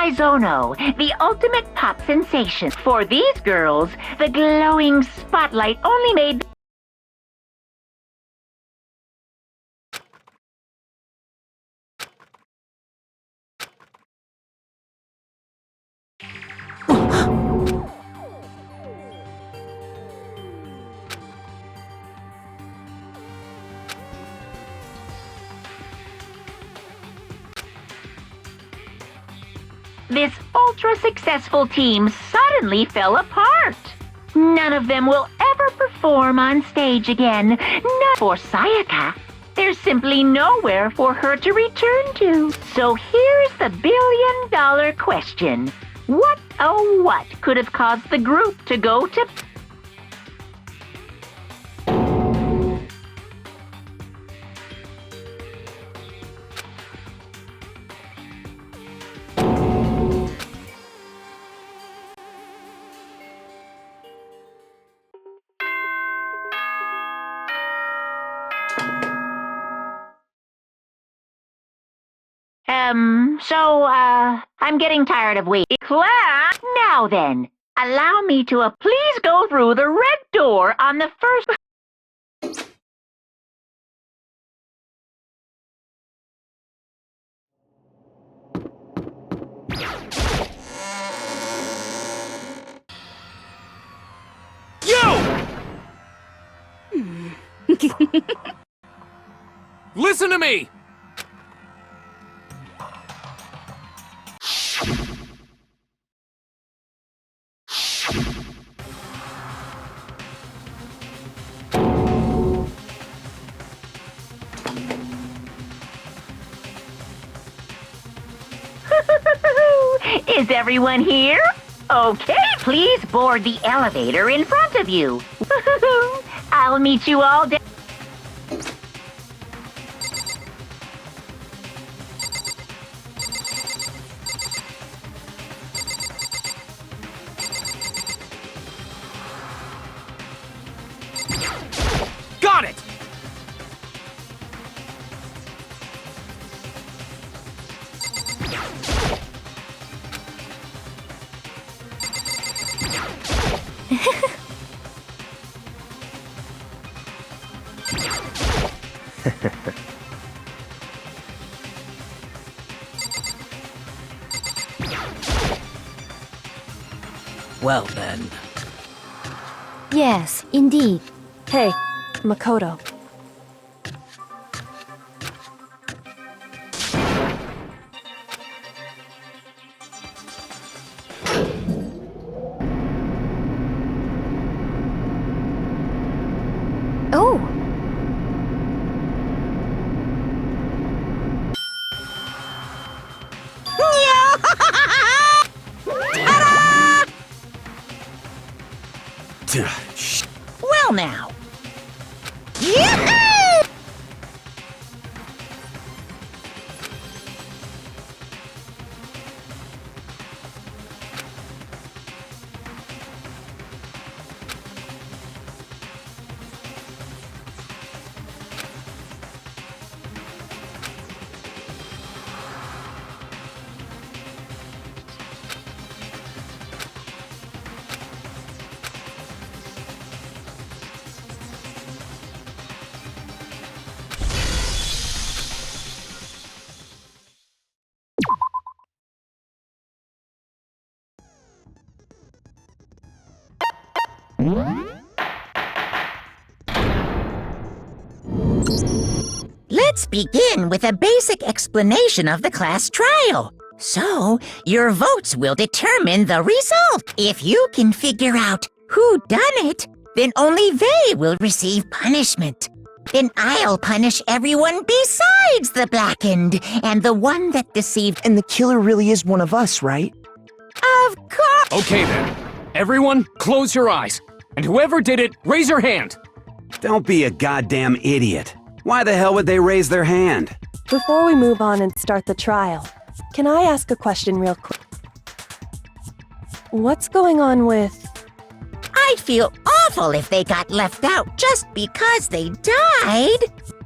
Mizono, the ultimate pop sensation. For these girls, the glowing spotlight only made... This ultra-successful team suddenly fell apart. None of them will ever perform on stage again. Not for Sayaka. There's simply nowhere for her to return to. So here's the billion-dollar question. What, oh what, could have caused the group to go to... I'm getting tired of waiting. Class! Now then, allow me to please go through the red door on the first... You! Listen to me! Is everyone here? Okay, please board the elevator in front of you. I'll meet you all down. Got it! Well then. Yes, indeed. Hey, Makoto. Oh! Well now. Let's begin with a basic explanation of the class trial. So, your votes will determine the result. If you can figure out who done it, then only they will receive punishment. Then I'll punish everyone besides the blackened and the one that deceived. And the killer really is one of us, right? Of course! Okay then. Everyone, close your eyes. And whoever did it, raise your hand. Don't be a goddamn idiot. Why the hell would they raise their hand? Before we move on and start the trial, can I ask a question real quick? What's going on with... I'd feel awful if they got left out just because they died.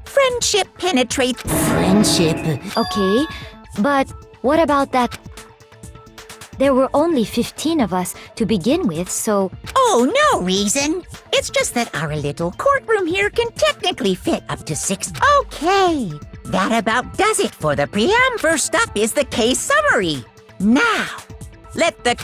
Friendship penetrates friendship. Okay, but what about that? There were only 15 of us to begin with, so... Oh, no reason. It's just that our little courtroom here can technically fit up to 6. Okay, that about does it for the preamble. First up is the case summary. Now, let the...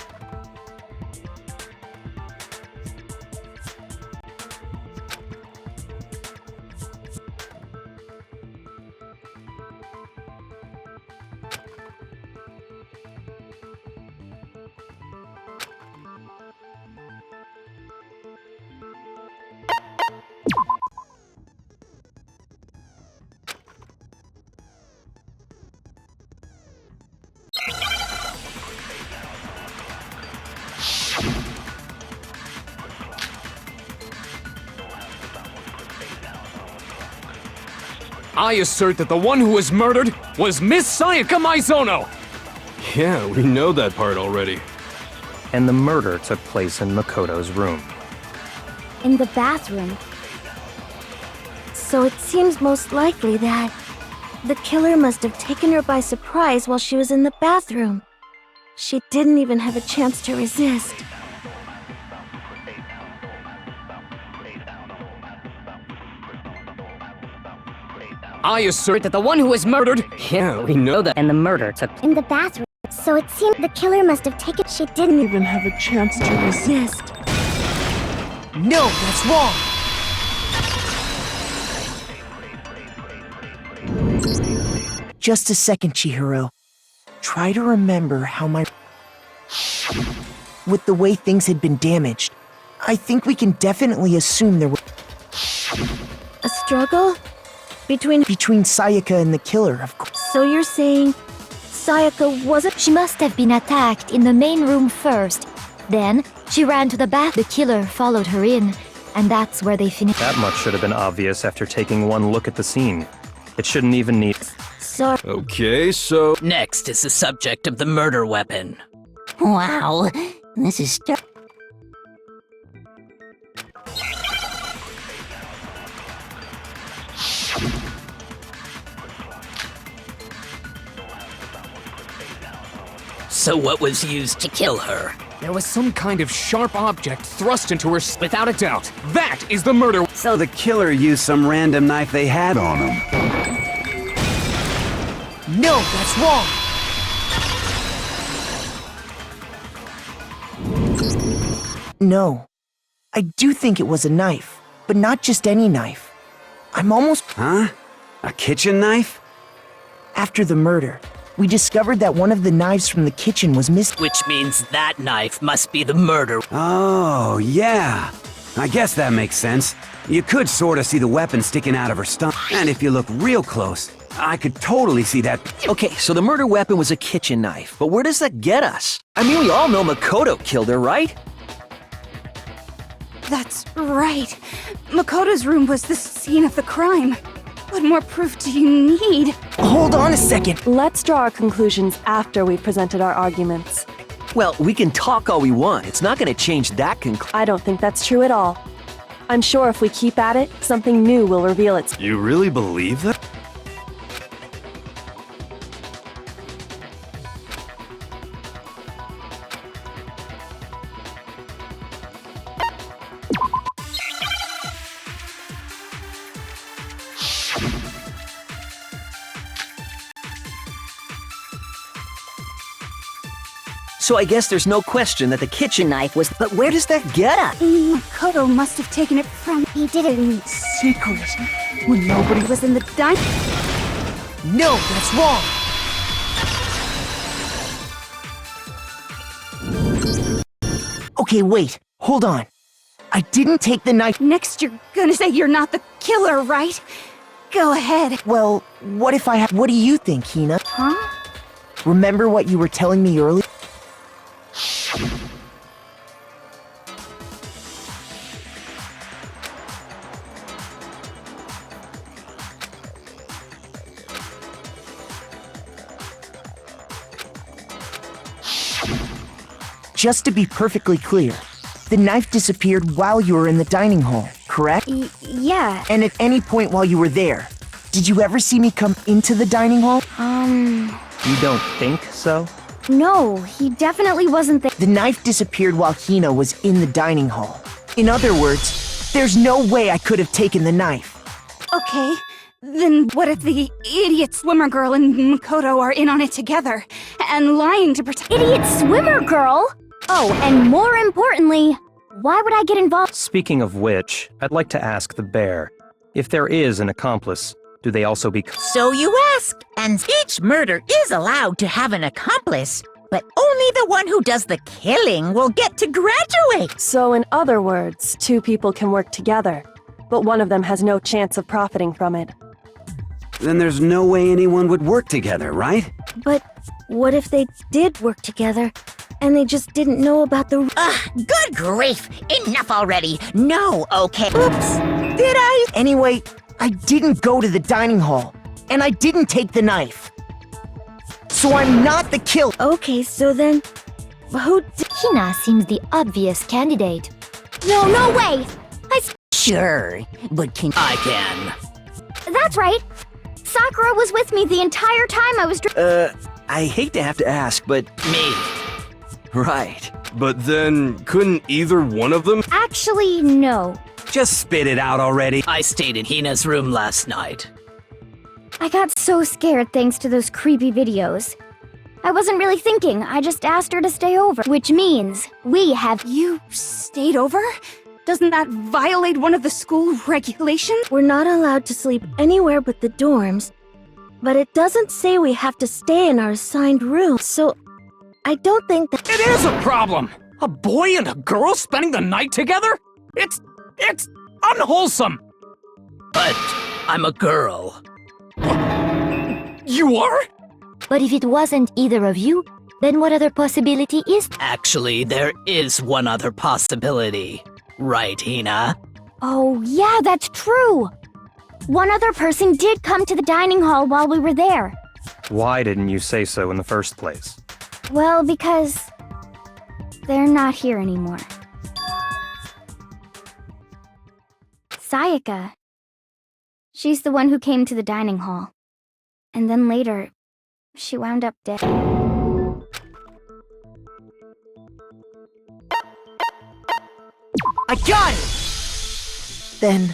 I assert that the one who was murdered was Miss Sayaka Maizono! Yeah, we know that part already. And the murder took place in Makoto's room. In the bathroom. So it seems most likely that the killer must have taken her by surprise while she was in the bathroom. She didn't even have a chance to resist. I assert that the one who was murdered... Yeah, we know that. And the murder took in the bathroom. So it seemed the killer must have taken... She didn't even have a chance to resist. No, that's wrong! Just a second, Chihiro. Try to remember how my... With the way things had been damaged, I think we can definitely assume there was... A struggle? Between Sayaka and the killer, of course. So you're saying Sayaka wasn't... She must have been attacked in the main room first. Then she ran to the bath. The killer followed her in, and that's where they finished. That much should have been obvious after taking one look at the scene. It shouldn't even need... So... Okay, so... Next is the subject of the murder weapon. Wow, this is... So what was used to kill her? There was some kind of sharp object thrust into her without a doubt. That is the murder. So the killer used some random knife they had on him. No, that's wrong! No. I do think it was a knife, but not just any knife. I'm almost... Huh? A kitchen knife? After the murder, we discovered that one of the knives from the kitchen was missing. Which means that knife must be the murder. Oh, yeah. I guess that makes sense. You could sort of see the weapon sticking out of her stomach. And if you look real close, I could totally see that. Okay, so the murder weapon was a kitchen knife, but where does that get us? I mean, we all know Makoto killed her, right? That's right. Makoto's room was the scene of the crime. What more proof do you need? Hold on a second. Let's draw our conclusions after we've presented our arguments. Well, we can talk all we want. It's not going to change that conclusion. I don't think that's true at all. I'm sure if we keep at it, something new will reveal itself. You really believe that? So I guess there's no question that the kitchen knife was. But where does that get us? Makoto must have taken it from. He did it in secret when nobody was in the dining. No, that's wrong. Okay, wait. Hold on. I didn't take the knife. Next, you're gonna say you're not the killer, right? Go ahead. Well, what if I have. What do you think, Hina? Huh? Remember what you were telling me earlier? Just to be perfectly clear, the knife disappeared while you were in the dining hall, correct? Yeah. And at any point while you were there, did you ever see me come into the dining hall? You don't think so? No, he definitely wasn't there. The knife disappeared while Hina was in the dining hall. In other words, there's no way I could have taken the knife. Okay, then what if the idiot swimmer girl and Makoto are in on it together and lying to protect— Idiot swimmer girl? Oh, and more importantly, why would I get involved? Speaking of which, I'd like to ask the bear, if there is an accomplice, do they also be— So you ask, and each murder is allowed to have an accomplice, but only the one who does the killing will get to graduate. So in other words, two people can work together, but one of them has no chance of profiting from it. Then there's no way anyone would work together, right? But what if they did work together, and they just didn't know about the— Good grief! Enough already! No, okay. Oops! Did I? Anyway, I didn't go to the dining hall, and I didn't take the knife. So I'm not the killer. Okay, so then, who Hina seems the obvious candidate. No way! Sure, but can I can. That's right. Sakura was with me the entire time I was I hate to have to ask, but... Me. Right. But then, couldn't either one of them? Actually, no. Just spit it out already. I stayed in Hina's room last night. I got so scared thanks to those creepy videos. I wasn't really thinking, I just asked her to stay over. Which means, we have— You stayed over? Doesn't that violate one of the school regulations? We're not allowed to sleep anywhere but the dorms, but it doesn't say we have to stay in our assigned room, so I don't think that— It is a problem! A boy and a girl spending the night together? It's unwholesome! But I'm a girl. You are? But if it wasn't either of you, then what other possibility is— Actually, there is one other possibility. Right, Hina? Oh, yeah, that's true! One other person did come to the dining hall while we were there. Why didn't you say so in the first place? Well, because they're not here anymore. Sayaka. She's the one who came to the dining hall. And then later, she wound up dead. I got it! Then,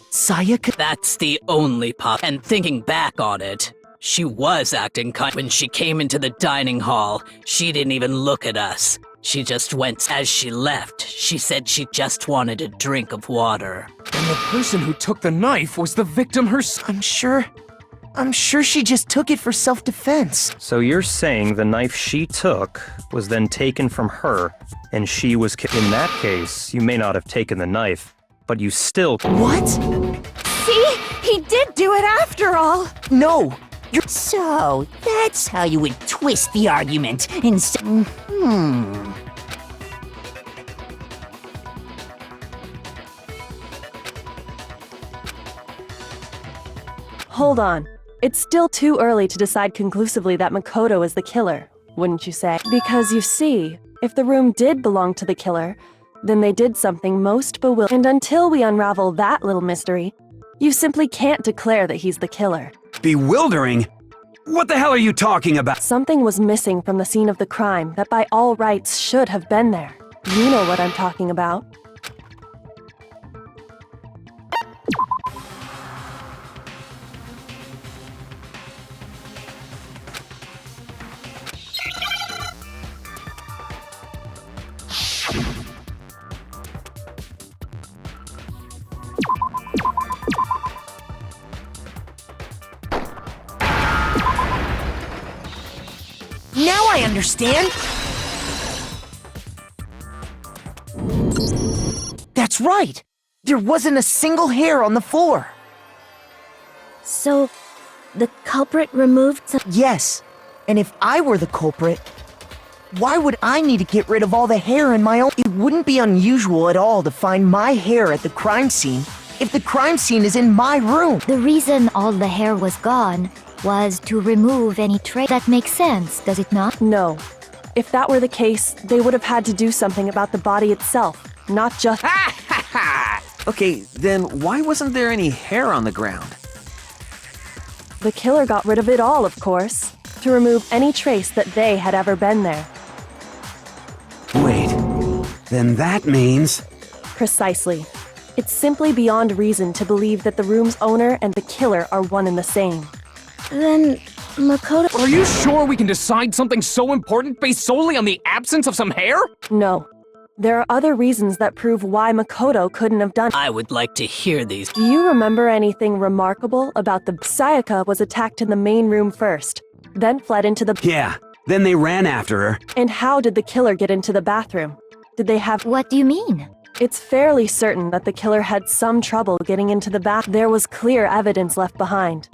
Sayaka— That's the only And thinking back on it, she was acting kind. When she came into the dining hall, she didn't even look at us. She just went. As she left, she said she just wanted a drink of water. And the person who took the knife was the victim herself. I'm sure she just took it for self-defense. So you're saying the knife she took was then taken from her, and she was In that case, you may not have taken the knife, but you still— What? See? He did do it after all! No! So, that's how you would twist the argument instead. Hold on. It's still too early to decide conclusively that Makoto is the killer, wouldn't you say? Because you see, if the room did belong to the killer, then they did something most bewildering. And until we unravel that little mystery, you simply can't declare that he's the killer. Bewildering? What the hell are you talking about? Something was missing from the scene of the crime that by all rights should have been there. You know what I'm talking about. I understand! That's right! There wasn't a single hair on the floor! So, the culprit removed some. Yes, and if I were the culprit, why would I need to get rid of all the hair in my own? It wouldn't be unusual at all to find my hair at the crime scene if the crime scene is in my room. The reason all the hair was gone was to remove any trace. That makes sense, does it not? No. If that were the case, they would have had to do something about the body itself, not just. Okay, then why wasn't there any hair on the ground? The killer got rid of it all, of course, to remove any trace that they had ever been there. Wait, then that means... Precisely. It's simply beyond reason to believe that the room's owner and the killer are one and the same. Then, Makoto. Are you sure we can decide something so important based solely on the absence of some hair? No. There are other reasons that prove why Makoto couldn't have done. I would like to hear these. Do you remember anything remarkable about the... Sayaka was attacked in the main room first, then fled into the... Yeah, then they ran after her. And how did the killer get into the bathroom? Did they have... What do you mean? It's fairly certain that the killer had some trouble getting into the bath. There was clear evidence left behind.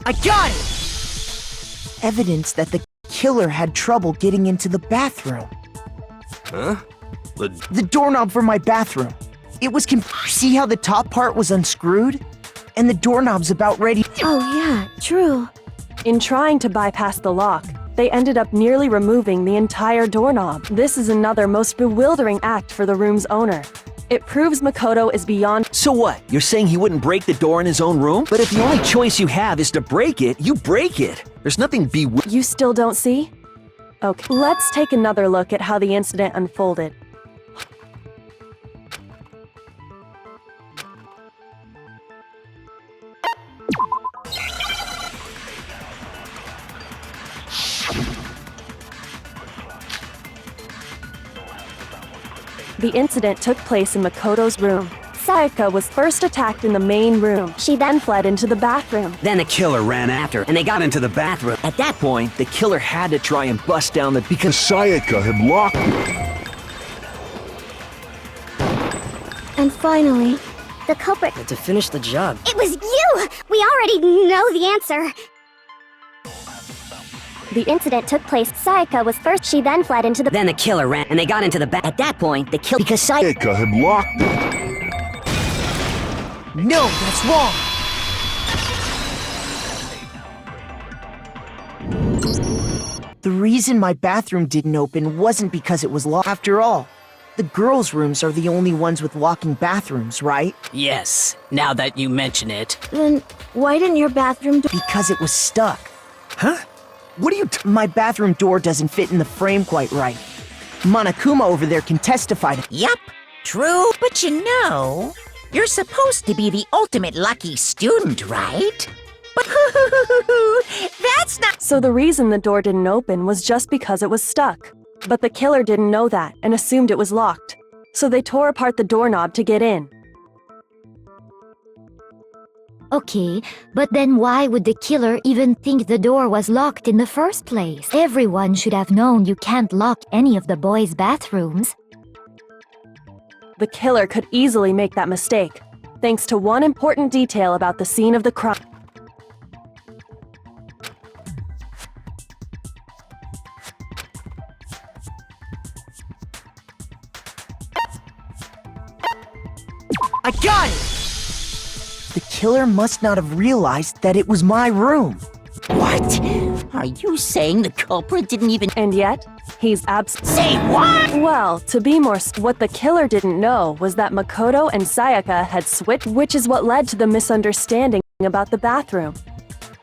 I got it! Evidence that the killer had trouble getting into the bathroom. Huh? The doorknob for my bathroom. It was see how the top part was unscrewed? And the doorknob's about ready. Oh yeah, true. In trying to bypass the lock, they ended up nearly removing the entire doorknob. This is another most bewildering act for the room's owner. It proves Makoto is beyond... So what? You're saying he wouldn't break the door in his own room? But if the only choice you have is to break it, you break it. There's nothing You still don't see? Okay, let's take another look at how the incident unfolded. The incident took place in Makoto's room. Sayaka was first attacked in the main room. She then fled into the bathroom. Then the killer ran after, and they got into the bathroom. At that point, the killer had to try and bust down the... Because Sayaka had locked it. And finally, the culprit... To finish the job. It was you! We already know the answer. The incident took place. Sayaka was first. She then fled into the... Then the killer ran, and they got into the At that point, the killer... Because Sayaka had locked it. No, that's wrong! The reason my bathroom didn't open wasn't because it was locked. After all, the girls' rooms are the only ones with locking bathrooms, right? Yes, now that you mention it. Then, why didn't your bathroom door... Because it was stuck. Huh? What are you My bathroom door doesn't fit in the frame quite right. Monokuma over there can testify to... Yup, true, but you know, you're supposed to be the ultimate lucky student, right? But that's not... So the reason the door didn't open was just because it was stuck. But the killer didn't know that and assumed it was locked. So they tore apart the doorknob to get in. Okay, but then why would the killer even think the door was locked in the first place? Everyone should have known you can't lock any of the boys' bathrooms. The killer could easily make that mistake, thanks to one important detail about the scene of the crime. I got it! The killer must not have realized that it was my room. What? Are you saying the culprit didn't even... And yet, he's Say what? Well, to be more what the killer didn't know was that Makoto and Sayaka had switched, which is what led to the misunderstanding about the bathroom.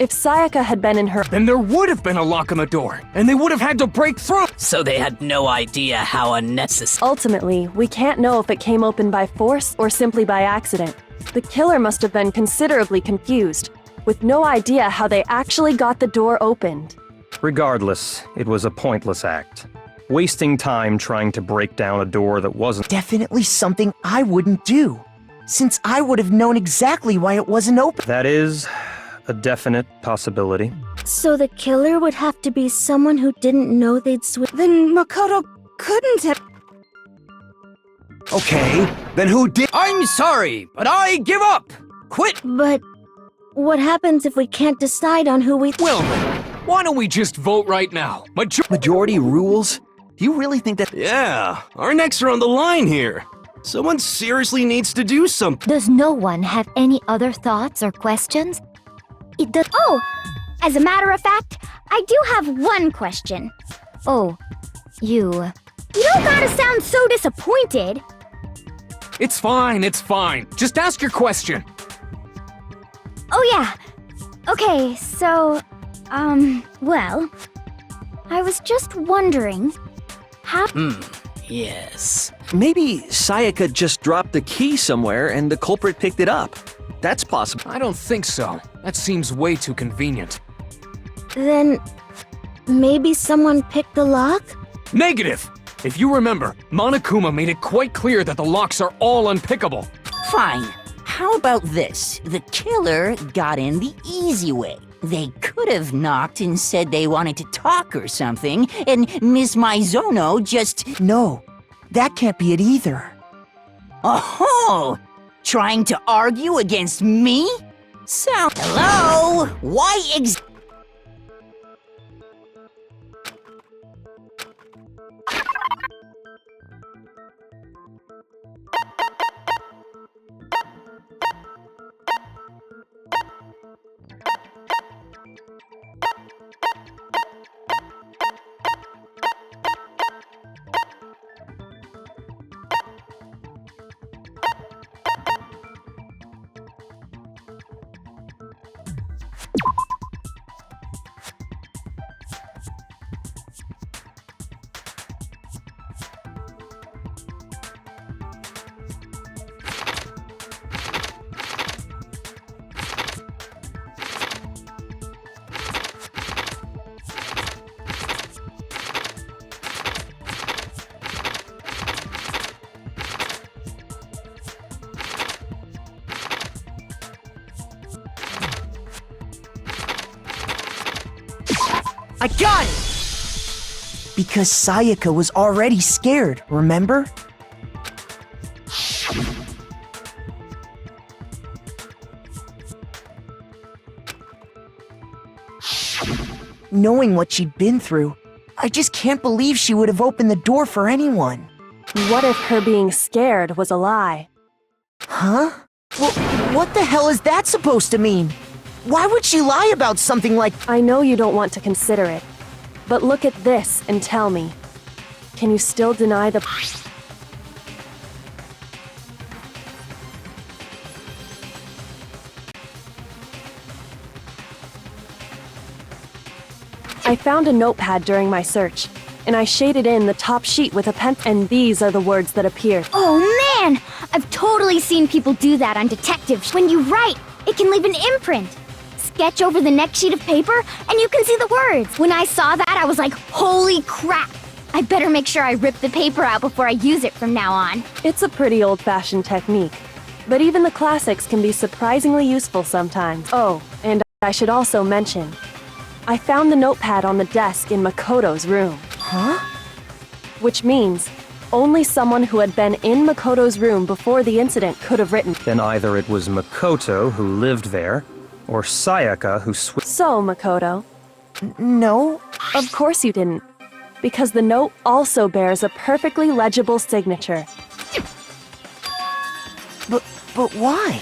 If Sayaka had been in her... Then there would have been a lock on the door, and they would have had to break through! So they had no idea how unnecessary... Ultimately, we can't know if it came open by force or simply by accident. The killer must have been considerably confused, with no idea how they actually got the door opened. Regardless, it was a pointless act. wasting time trying to break down a door that wasn't. Definitely something I wouldn't do, since I would have known exactly why it wasn't open. That is a definite possibility. So the killer would have to be someone who didn't know they'd switch. Then Makoto couldn't have. Okay, then who did? I'm sorry, but I give up! Quit! But what happens if we can't decide on who we... Well then, why don't we just vote right now? Majority rules? Do you really think that... Yeah, our necks are on the line here. Someone seriously needs to do something. Does no one have any other thoughts or questions? It does. Oh, as a matter of fact, I do have one question. Oh, you. You don't gotta sound so disappointed. It's fine, it's fine. Just ask your question. Oh yeah. Okay, so, well, I was just wondering how... Yes. Maybe Sayaka just dropped the key somewhere and the culprit picked it up. That's possible. I don't think so. That seems way too convenient. Then maybe someone picked the lock? Negative! If you remember, Monokuma made it quite clear that the locks are all unpickable. Fine. How about this? The killer got in the easy way. They could have knocked and said they wanted to talk or something, and Miss Maizono just... No, that can't be it either. Oh! Trying to argue against me? So, hello? Why I got it! Because Sayaka was already scared, remember? Knowing what she'd been through, I just can't believe she would have opened the door for anyone. What if her being scared was a lie? Huh? Well, what the hell is that supposed to mean? Why would she lie about something like... I know you don't want to consider it, but look at this and tell me. Can you still deny the... I found a notepad during my search, and I shaded in the top sheet with a pen, and these are the words that appeared. Oh man! I've totally seen people do that on detectives. When you write, it can leave an imprint. Sketch over the next sheet of paper, and you can see the words. When I saw that, I was like, holy crap! I better make sure I rip the paper out before I use it from now on. It's a pretty old-fashioned technique, but even the classics can be surprisingly useful sometimes. Oh, and I should also mention, I found the notepad on the desk in Makoto's room. Huh? Which means only someone who had been in Makoto's room before the incident could have written. Then either it was Makoto who lived there, or Sayaka who So, Makoto. No. Of course you didn't. Because the note also bears a perfectly legible signature. But why?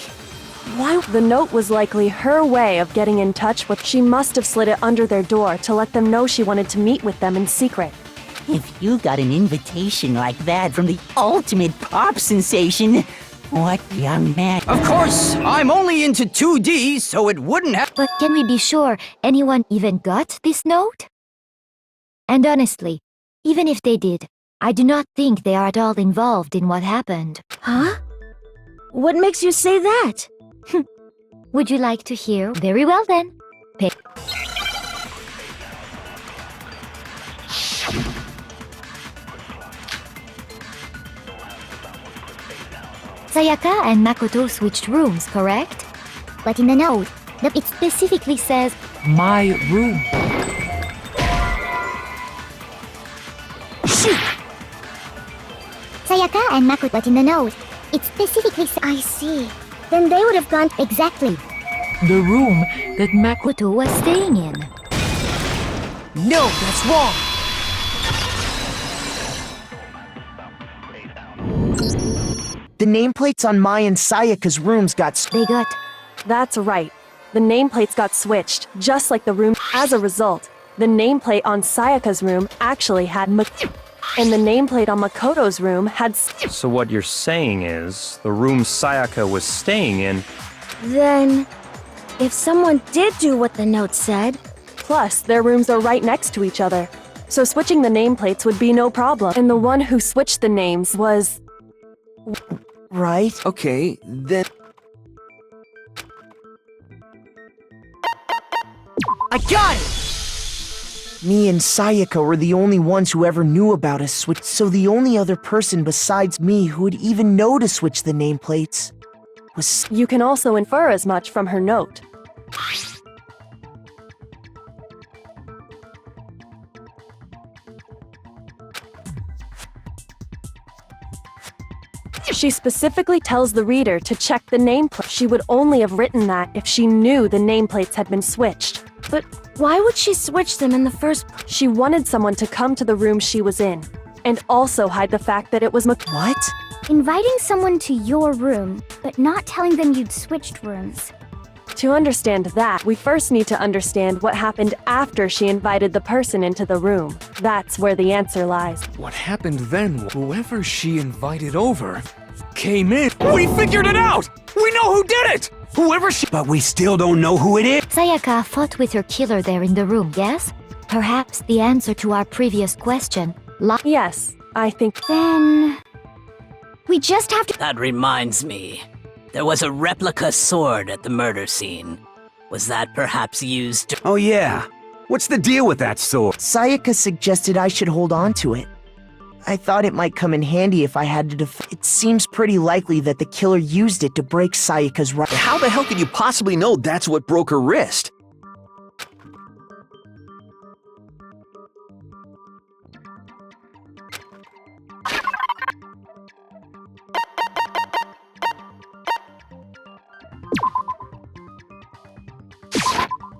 Why? The note was likely her way of getting in touch with... She must have slid it under their door to let them know she wanted to meet with them in secret. If you got an invitation like that from the ultimate pop sensation, what young man? Of course, I'm only into 2D, so it wouldn't have. But can we be sure anyone even got this note? And honestly, even if they did, I do not think they are at all involved in what happened. Huh? What makes you say that? Would you like to hear? Very well then. Sayaka and Makoto switched rooms, correct? But in the note, it specifically says, My room. Sayaka and Makoto, but in the note, it specifically says, I see. Then they would have gone exactly. The room that Makoto was staying in. No, that's wrong. The nameplates on my and Sayaka's rooms They got... That's right. The nameplates got switched, just like the room. As a result, the nameplate on Sayaka's room actually had and the nameplate on Makoto's room had So what you're saying is, the room Sayaka was staying in... Then, if someone did do what the note said... Plus, their rooms are right next to each other. So switching the nameplates would be no problem. And the one who switched the names was... Right? Okay, then... I got it! Me and Sayaka were the only ones who ever knew about a switch, so the only other person besides me who would even know to switch the nameplates was... You can also infer as much from her note. She specifically tells the reader to check the nameplate. She would only have written that if she knew the nameplates had been switched. But why would she switch them in the first place? She wanted someone to come to the room she was in, and also hide the fact that it was What? Inviting someone to your room, but not telling them you'd switched rooms. To understand that, we first need to understand what happened after she invited the person into the room. That's where the answer lies. What happened then? Whoever she invited over came in. We figured it out! We know who did it! Whoever she... But we still don't know who it is. Sayaka fought with her killer there in the room, yes? Perhaps the answer to our previous question Yes, I think... Then... We just have to... That reminds me. There was a replica sword at the murder scene. Was that perhaps used to... Oh yeah. What's the deal with that sword? Sayaka suggested I should hold on to it. I thought it might come in handy if I had to It seems pretty likely that the killer used it to break Sayaka's right. How the hell could you possibly know that's what broke her wrist?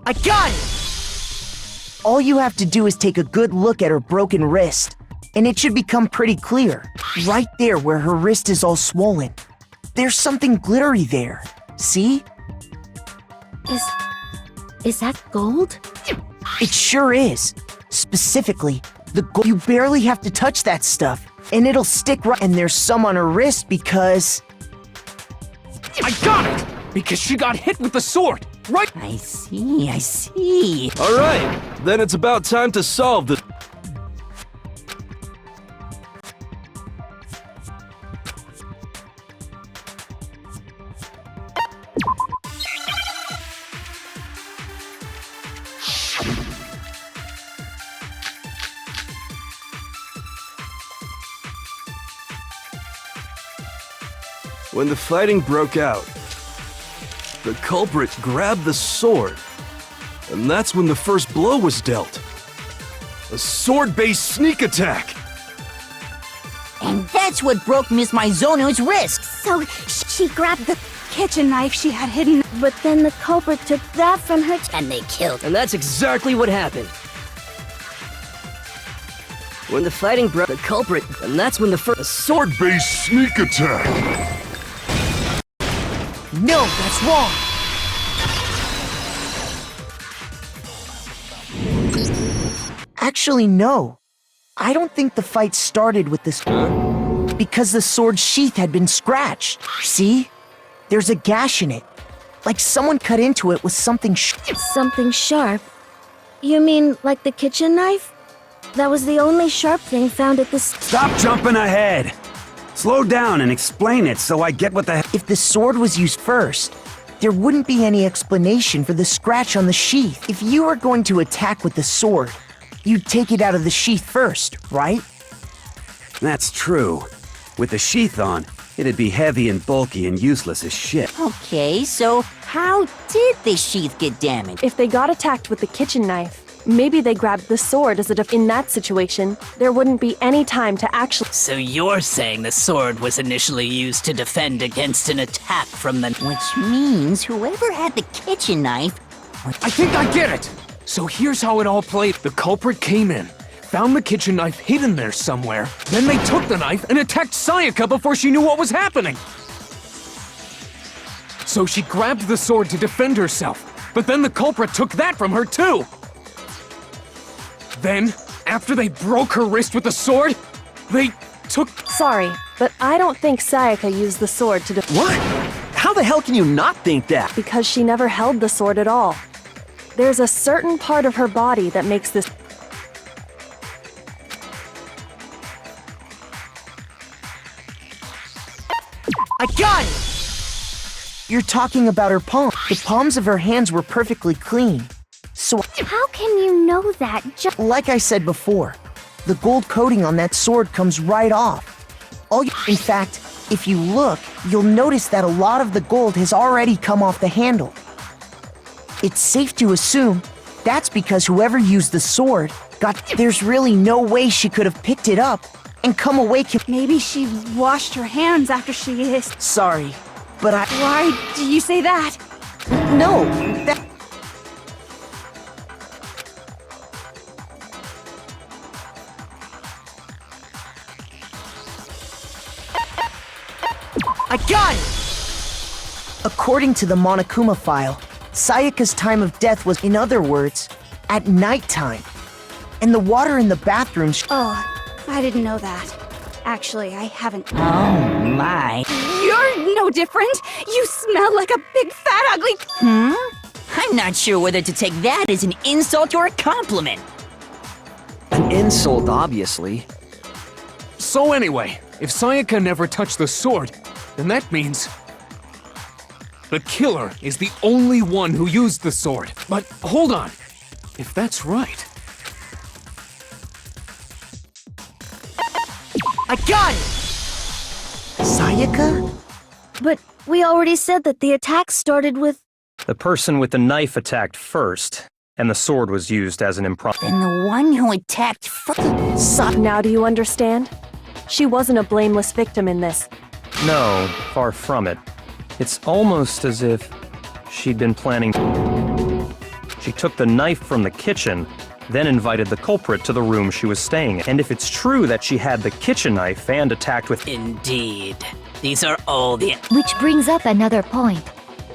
I got it! All you have to do is take a good look at her broken wrist, and it should become pretty clear. Right there where her wrist is all swollen. There's something glittery there. See? Is that gold? It sure is. Specifically, the gold. You barely have to touch that stuff, and it'll stick right. And there's some on her wrist because... I got it! Because she got hit with the sword, right? I see. All right, then it's about time to solve this. When the fighting broke out, the culprit grabbed the sword, and that's when the first blow was dealt. A sword-based sneak attack! And that's what broke Miss Mizono's wrist. So she grabbed the kitchen knife she had hidden. But then the culprit took that from her And they killed. And that's exactly what happened. When the fighting broke, the culprit, and that's when the first sword-based sneak attack. No, that's wrong! Actually, no. I don't think the fight started with this... Because the sword's sheath had been scratched. See? There's a gash in it. Like someone cut into it with something Something sharp? You mean like the kitchen knife? That was the only sharp thing found at this... Stop jumping ahead! Slow down and explain it so I get what the... If the sword was used first, there wouldn't be any explanation for the scratch on the sheath. If you were going to attack with the sword, you'd take it out of the sheath first, right? That's true. With the sheath on, It'd be heavy and bulky and useless as shit. Okay, so how did the sheath get damaged? If they got attacked with the kitchen knife, maybe they grabbed the sword as a in that situation, there wouldn't be any time to actually— So you're saying the sword was initially used to defend against an attack from the— Which means whoever had the kitchen knife— I think I get it! So here's how it all played. The culprit came in, found the kitchen knife hidden there somewhere, then they took the knife and attacked Sayaka before she knew what was happening. So she grabbed the sword to defend herself, but then the culprit took that from her too! Then, after they broke her wrist with the sword, they took— Sorry, but I don't think Sayaka used the sword to What? How the hell can you not think that? Because she never held the sword at all. There's a certain part of her body that makes this— I got it! You're talking about her palm. The palms of her hands were perfectly clean. So, How can you know that? like I said before, the gold coating on that sword comes right off. In fact, if you look, you'll notice that a lot of the gold has already come off the handle. It's safe to assume that's because whoever used the sword there's really no way she could have picked it up and come away. Maybe she washed her hands after she hissed. Sorry, but Why do you say that? No, that— I got it! According to the Monokuma file, Sayaka's time of death was, in other words, at nighttime. And the water in the bathroom— Oh, I didn't know that. Actually, I haven't. Oh my. You're no different. You smell like a big fat ugly— I'm not sure whether to take that as an insult or a compliment. An insult, obviously. So anyway, if Sayaka never touched the sword, then that means the killer is the only one who used the sword. But hold on. If that's right— I got it! Sayaka? But we already said that the attack started with— The person with the knife attacked first, and the sword was used as an impromptu. Then the one who attacked first— Now do you understand? She wasn't a blameless victim in this. No, far from it. It's almost as if she'd been planning. She took the knife from the kitchen, then invited the culprit to the room she was staying in. And if it's true that she had the kitchen knife and attacked with— Indeed. These are all the— Which brings up another point.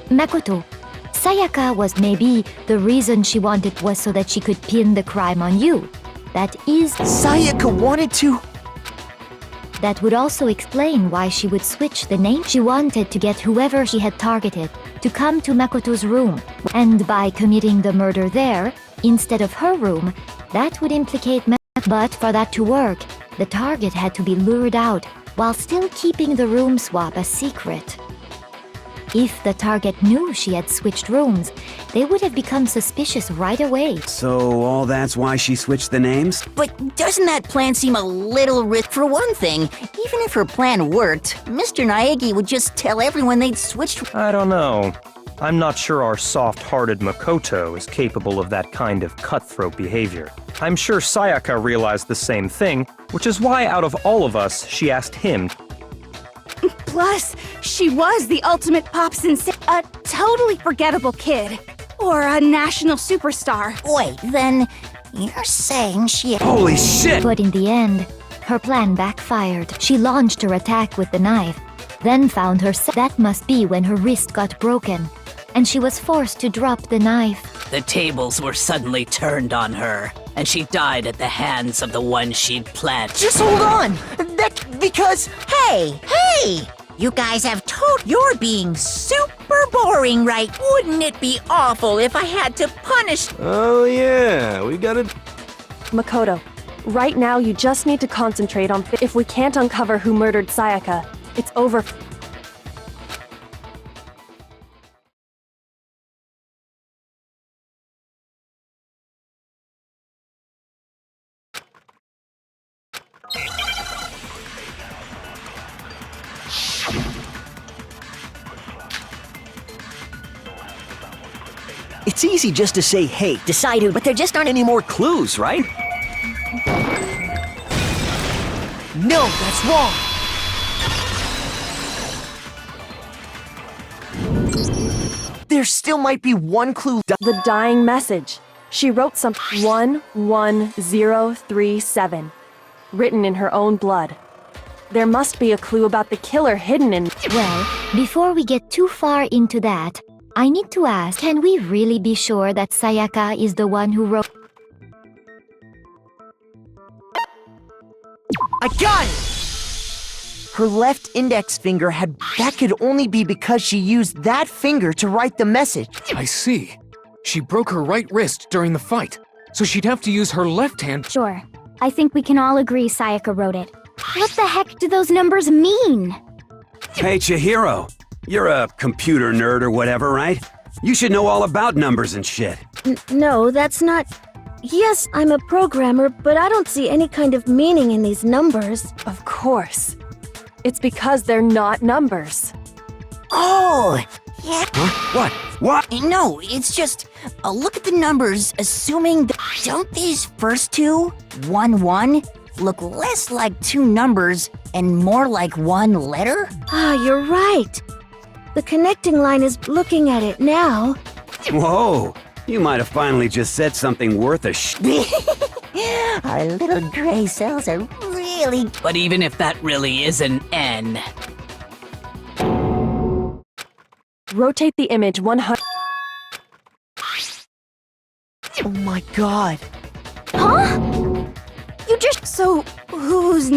Makoto, Sayaka was maybe the reason she wanted was so that she could pin the crime on you. That is— Sayaka wanted to— That would also explain why she would switch the name. She wanted to get whoever she had targeted to come to Makoto's room, and by committing the murder there, instead of her room, that would implicate But for that to work, the target had to be lured out, while still keeping the room swap a secret. If the target knew she had switched rooms, they would have become suspicious right away. So all that's why she switched the names? But doesn't that plan seem a little risky? For one thing, even if her plan worked, Mr. Naegi would just tell everyone they'd switched— I don't know. I'm not sure our soft-hearted Makoto is capable of that kind of cutthroat behavior. I'm sure Sayaka realized the same thing, which is why out of all of us, she asked him. Plus, she was the ultimate pop sensation. A totally forgettable kid. Or a national superstar. Wait, then you're saying she— Holy shit! But in the end, her plan backfired. She launched her attack with the knife, then found herself— That must be when her wrist got broken, and she was forced to drop the knife. The tables were suddenly turned on her, and she died at the hands of the one she'd planned. Just hold on! Because— Hey! You guys have you're being super boring, right? Wouldn't it be awful if I had to punish— Oh yeah, we gotta— Makoto, right now you just need to concentrate on— If we can't uncover who murdered Sayaka, it's over. It's easy just to say, hey, decide who, but there just aren't any more clues, right? No, that's wrong. There still might be one clue. The dying message. She wrote some 11037, written in her own blood. There must be a clue about the killer hidden in... Well, before we get too far into that, I need to ask, can we really be sure that Sayaka is the one who wrote... I got it! Her left index finger had... That could only be because she used that finger to write the message. I see. She broke her right wrist during the fight, so she'd have to use her left hand. Sure. I think we can all agree Sayaka wrote it. What the heck do those numbers mean? Hey, Chihiro. You're a computer nerd or whatever, right? You should know all about numbers and shit. No, that's not... Yes, I'm a programmer, but I don't see any kind of meaning in these numbers. Of course. It's because they're not numbers. Oh! Yeah. Huh? What? No, it's just... look at the numbers, assuming that... Don't these first two, 1-1, look less like two numbers and more like one letter? Ah, you're right. The connecting line is looking at it now. Whoa! You might have finally just said something worth a Our little gray cells are really... But even if that really is an N... Rotate the image 100... Oh my god. Huh? You just... So, who's...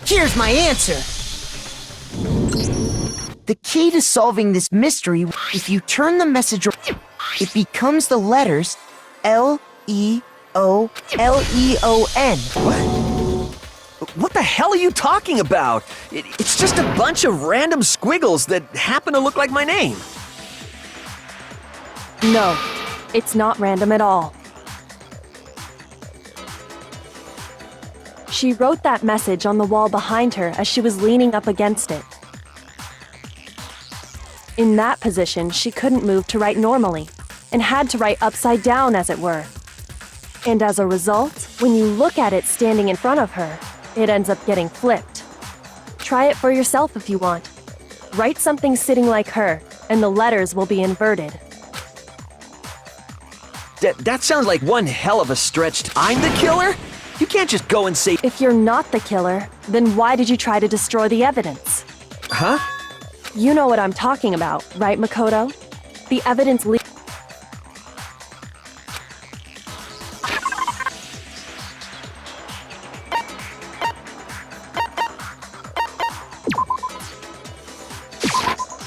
Here's my answer. The key to solving this mystery, if you turn the message around, it becomes the letters L-E-O-L-E-O-N. What the hell are you talking about? It's just a bunch of random squiggles that happen to look like my name. No, it's not random at all. She wrote that message on the wall behind her as she was leaning up against it. In that position, she couldn't move to write normally, and had to write upside down, as it were. And as a result, when you look at it standing in front of her, it ends up getting flipped. Try it for yourself if you want. Write something sitting like her, and the letters will be inverted. That sounds like one hell of a stretch. I'm the killer? You can't just go and say... If you're not the killer, then why did you try to destroy the evidence? Huh? You know what I'm talking about, right, Makoto? The evidence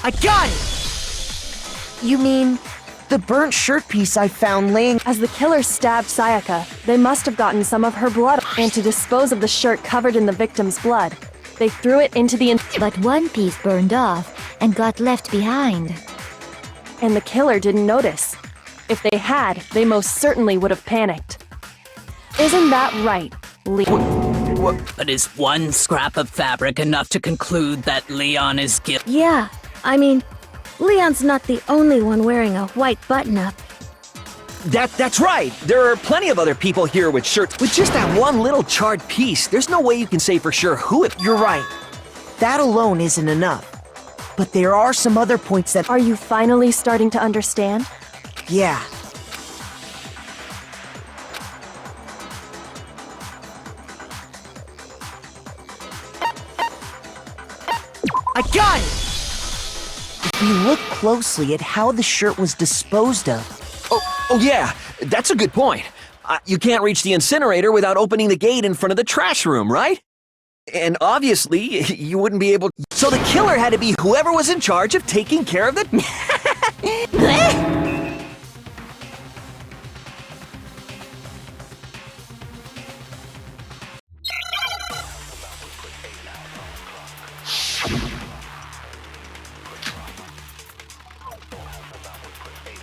I got it! You mean the burnt shirt piece I found laying... As the killer stabbed Sayaka, they must have gotten some of her blood, and to dispose of the shirt covered in the victim's blood, they threw it into the... But one piece burned off and got left behind. And the killer didn't notice. If they had, they most certainly would have panicked. Isn't that right, Leon? But is one scrap of fabric enough to conclude that Leon is guilty? Yeah, I mean, Leon's not the only one wearing a white button-up. That's right. There are plenty of other people here with shirts. With just that one little charred piece, there's no way you can say for sure who it... You're right. That alone isn't enough. But there are some other points that... Are you finally starting to understand? Yeah. I got it! If you look closely at how the shirt was disposed of... Oh yeah, that's a good point. You can't reach the incinerator without opening the gate in front of the trash room, right? And obviously, you wouldn't be able... So the killer had to be whoever was in charge of taking care of the...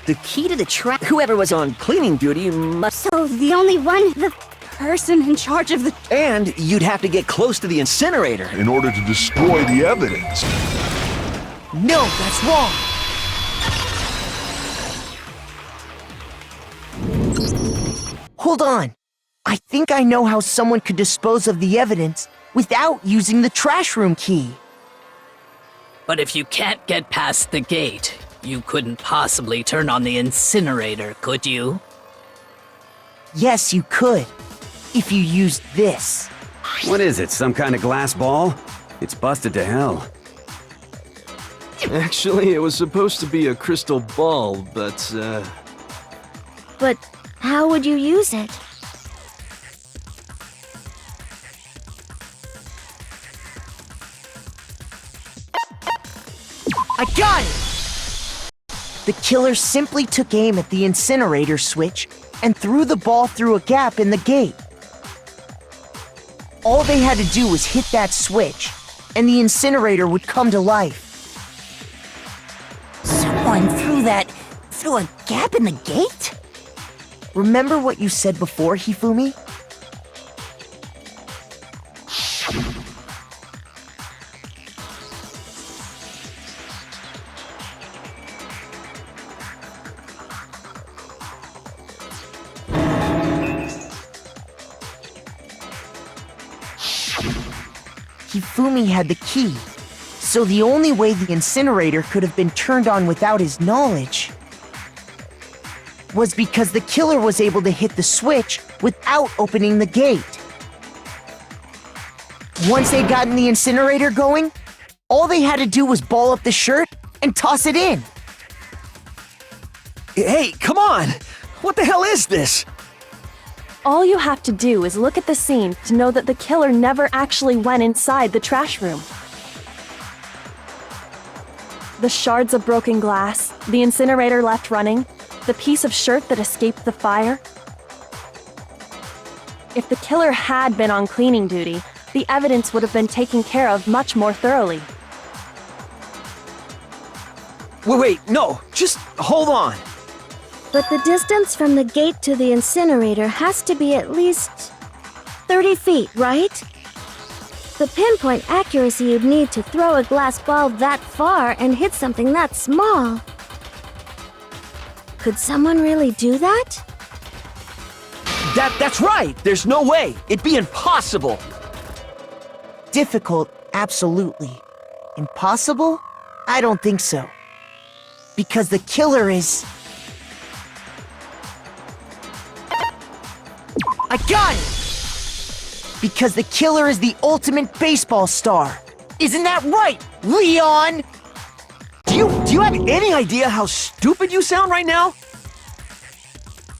The key to the trap... Whoever was on cleaning duty must... So the only one... person in charge of the... And you'd have to get close to the incinerator. In order to destroy the evidence. No, that's wrong. Hold on. I think I know how someone could dispose of the evidence without using the trash room key. But if you can't get past the gate, you couldn't possibly turn on the incinerator, could you? Yes, you could. If you used this. What is it, some kind of glass ball? It's busted to hell. Actually, it was supposed to be a crystal ball, but, But how would you use it? I got it! The killer simply took aim at the incinerator switch and threw the ball through a gap in the gate. All they had to do was hit that switch, and the incinerator would come to life. Someone threw a gap in the gate? Remember what you said before, Hifumi? Hifumi had the key, so the only way the incinerator could have been turned on without his knowledge was because the killer was able to hit the switch without opening the gate. Once they'd gotten the incinerator going, all they had to do was ball up the shirt and toss it in. Hey, come on! What the hell is this? All you have to do is look at the scene to know that the killer never actually went inside the trash room. The shards of broken glass, the incinerator left running, the piece of shirt that escaped the fire. If the killer had been on cleaning duty, the evidence would have been taken care of much more thoroughly. Wait, no, just hold on. But the distance from the gate to the incinerator has to be at least 30 feet, right? The pinpoint accuracy you'd need to throw a glass ball that far and hit something that small. Could someone really do that? That's right! There's no way! It'd be impossible! Difficult, absolutely. Impossible? I don't think so. Because the killer is... I got it! Because the killer is the ultimate baseball star. Isn't that right, Leon? Do you have any idea how stupid you sound right now?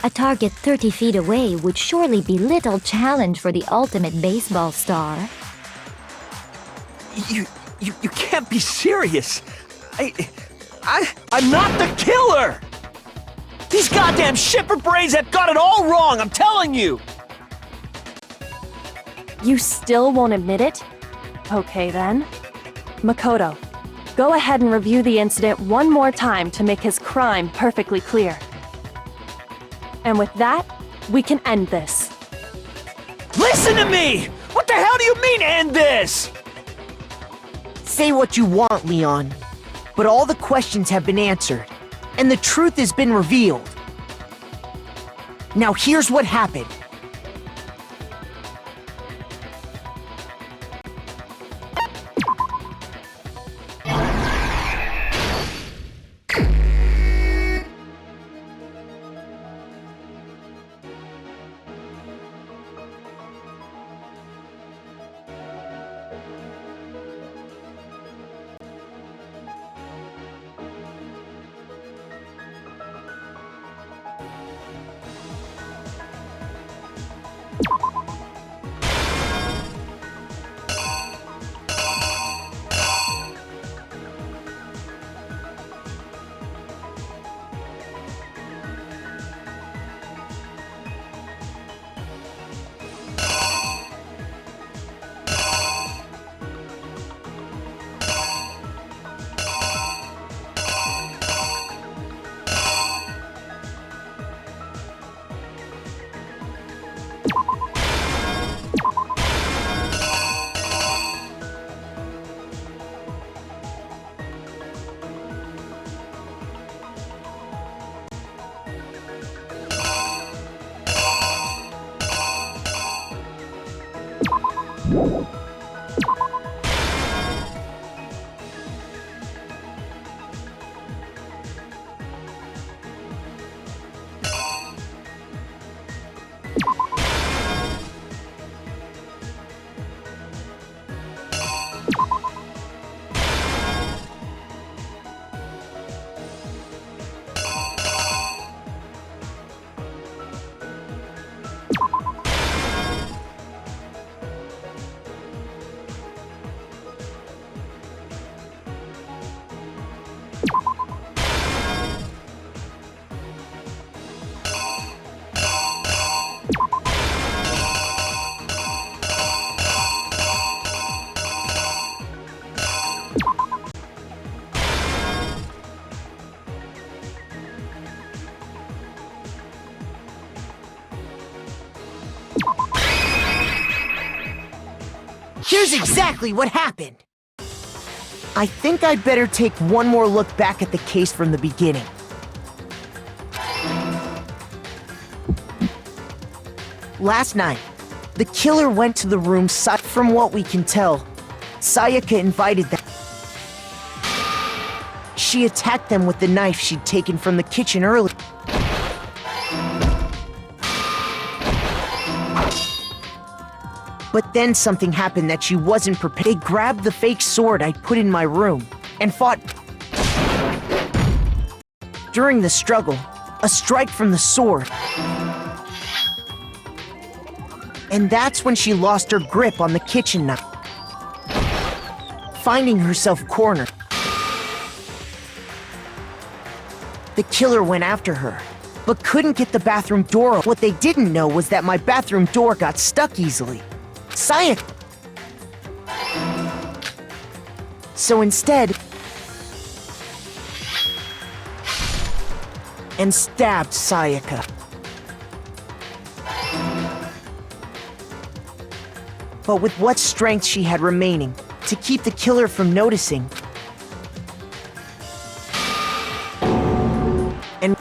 A target 30 feet away would surely be little challenge for the ultimate baseball star. You can't be serious. I'm not the killer! These goddamn shipper brains have got it all wrong, I'm telling you! You still won't admit it? Okay then. Makoto, go ahead and review the incident one more time to make his crime perfectly clear. And with that, we can end this. Listen to me! What the hell do you mean, end this? Say what you want, Leon. But all the questions have been answered, and the truth has been revealed. Now here's what happened. Here's exactly what happened. I think I'd better take one more look back at the case from the beginning. Last night, the killer went to the room. From what we can tell, Sayaka invited them. She attacked them with the knife she'd taken from the kitchen earlier. But then something happened that she wasn't prepared. They grabbed the fake sword I'd put in my room and fought. During the struggle, a strike from the sword. And that's when she lost her grip on the kitchen knife, finding herself cornered. The killer went after her, but couldn't get the bathroom door. What they didn't know was that my bathroom door got stuck easily. Sayaka. So instead, and stabbed Sayaka. But with what strength she had remaining to keep the killer from noticing. And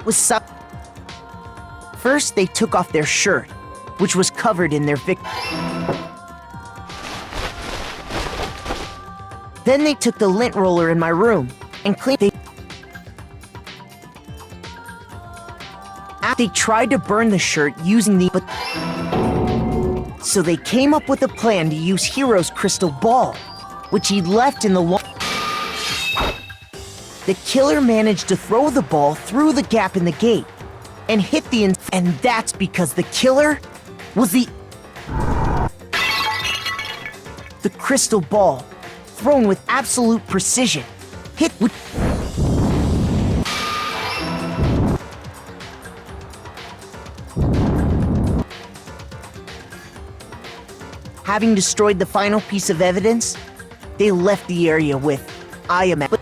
was first they took off their shirt, which was covered in their victim. Then they took the lint roller in my room and cleaned it. They tried to burn the shirt using the... So they came up with a plan to use Hiro's crystal ball, which he'd left in the The killer managed to throw the ball through the gap in the gate and hit the and that's because the killer was the crystal ball, thrown with absolute precision, hit with Having destroyed the final piece of evidence, they left the area with, I imagine.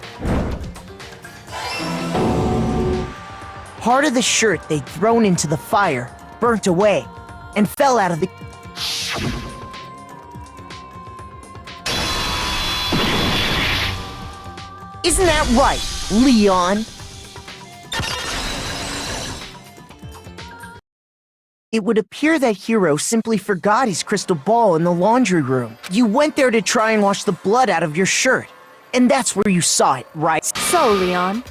Part of the shirt they'd thrown into the fire burnt away and fell out of the... Isn't that right, Leon? It would appear that Hiro simply forgot his crystal ball in the laundry room. You went there to try and wash the blood out of your shirt, and that's where you saw it, right? So, Leon,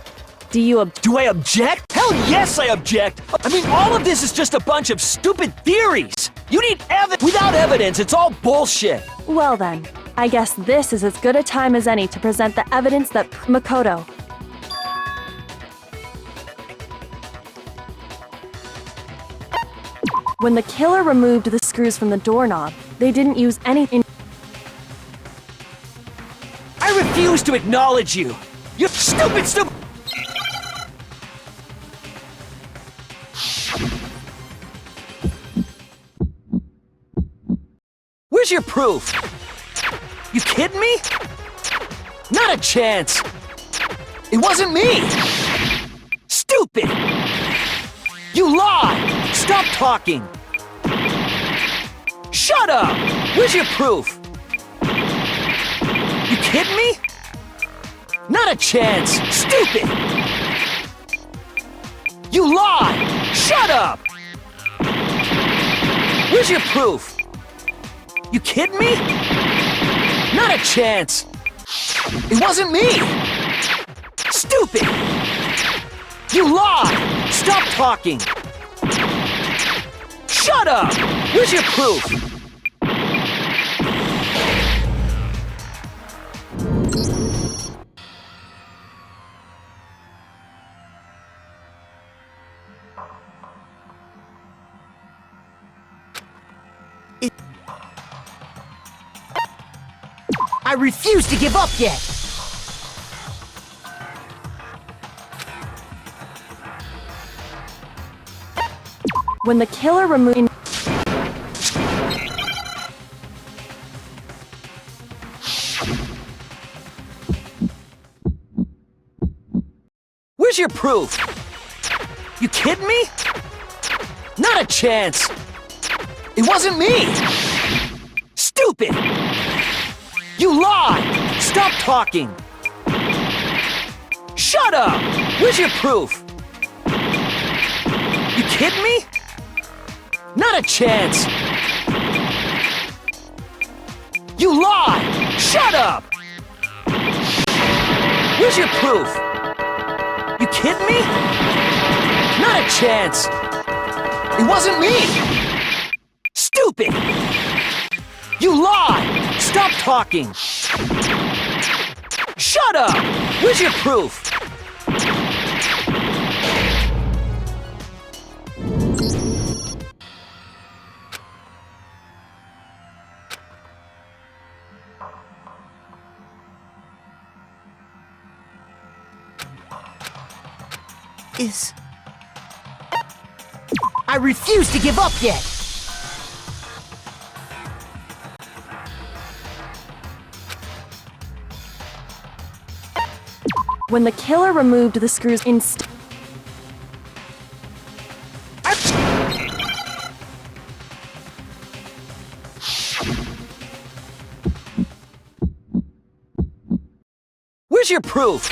do I object? Hell yes, I object! I mean, all of this is just a bunch of stupid theories! You need evidence! Without evidence, it's all bullshit! Well then, I guess this is as good a time as any to present the evidence that Makoto... When the killer removed the screws from the doorknob, they didn't use anything. I refuse to acknowledge you! You stupid! Where's your proof? You kidding me? Not a chance! It wasn't me! Stupid! You lied! Stop talking! Shut up! Where's your proof? You kidding me? Not a chance! Stupid! You lied! Shut up! Where's your proof? You kidding me? Not a chance! It wasn't me! Stupid! You lied! Stop talking! Shut up! Where's your proof? I refuse to give up yet! When the killer removed... Where's your proof? You kidding me? Not a chance! It wasn't me! Stupid! You lied! Stop talking! Shut up! Where's your proof? You kidding me? Not a chance! You lied! Shut up! Where's your proof? You kidding me? Not a chance! It wasn't me! Stupid! You lied! Stop talking! Shut up! Where's your proof? I refuse to give up yet! When the killer removed the screws instead... Where's your proof?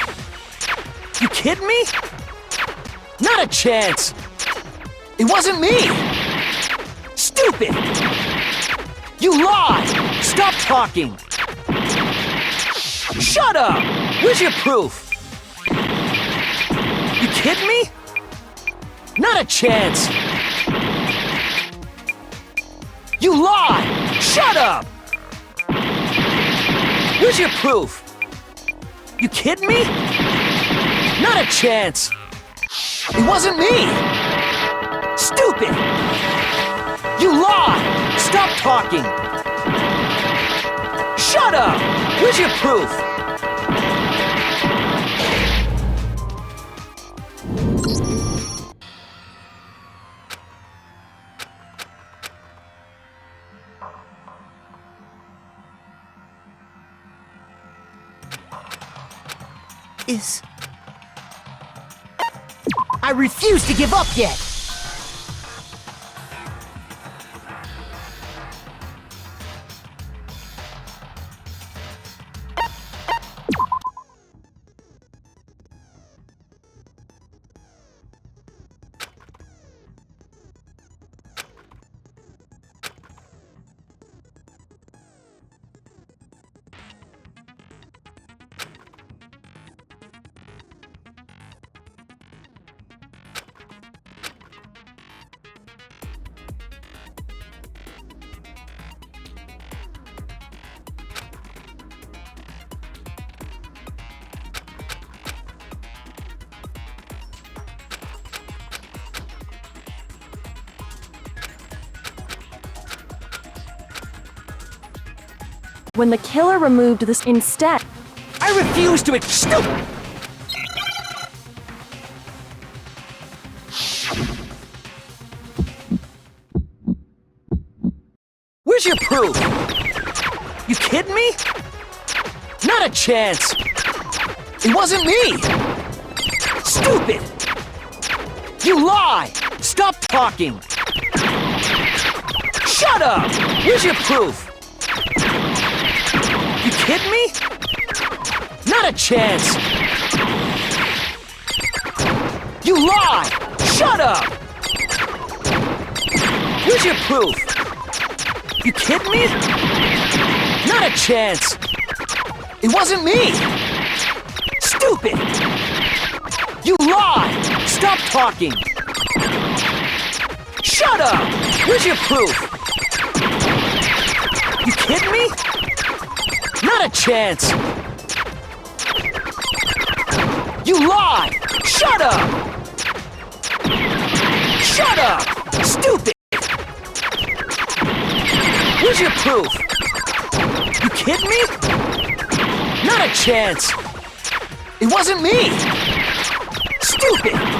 You kidding me? Not a chance! It wasn't me! Stupid! You lied! Stop talking! Shut up! Where's your proof? You kidding me? Not a chance! You lied! Shut up! Where's your proof? You kidding me? Not a chance! It wasn't me! Stupid! You lied! Stop talking! Shut up! Where's your proof? I refuse to give up yet! When the killer removed this instead... I refuse to stupid! Where's your proof? You kidding me? Not a chance! It wasn't me! Stupid! You lie! Stop talking! Shut up! Where's your proof? You kidding me? Not a chance! You lie! Shut up! Where's your proof? You kidding me? Not a chance! It wasn't me! Stupid! You lie! Stop talking! Shut up! Where's your proof? You kidding me? Not a chance! You lie! Shut up! Shut up! Stupid! Where's your proof? You kidding me? Not a chance! It wasn't me! Stupid!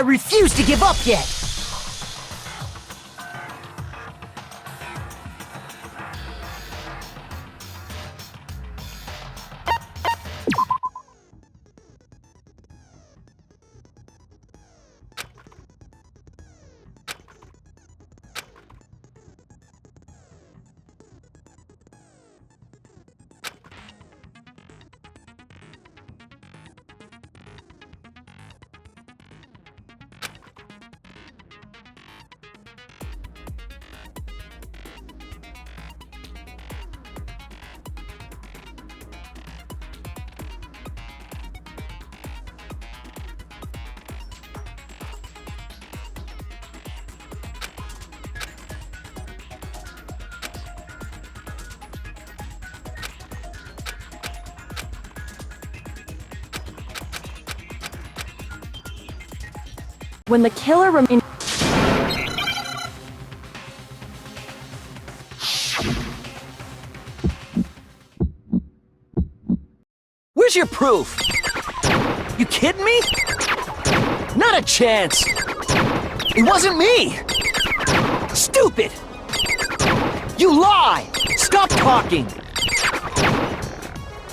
I refuse to give up yet! When the killer remained. Where's your proof? You kidding me? Not a chance! It wasn't me! Stupid! You lie! Stop talking!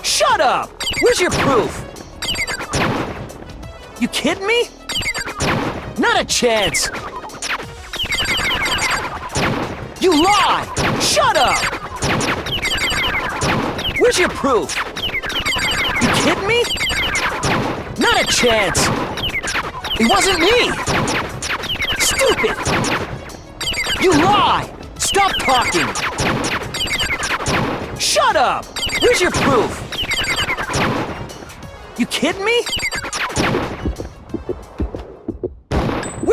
Shut up! Where's your proof? You kidding me? Not a chance! You lie! Shut up! Where's your proof? You kidding me? Not a chance! It wasn't me! Stupid! You lie! Stop talking! Shut up! Where's your proof? You kidding me?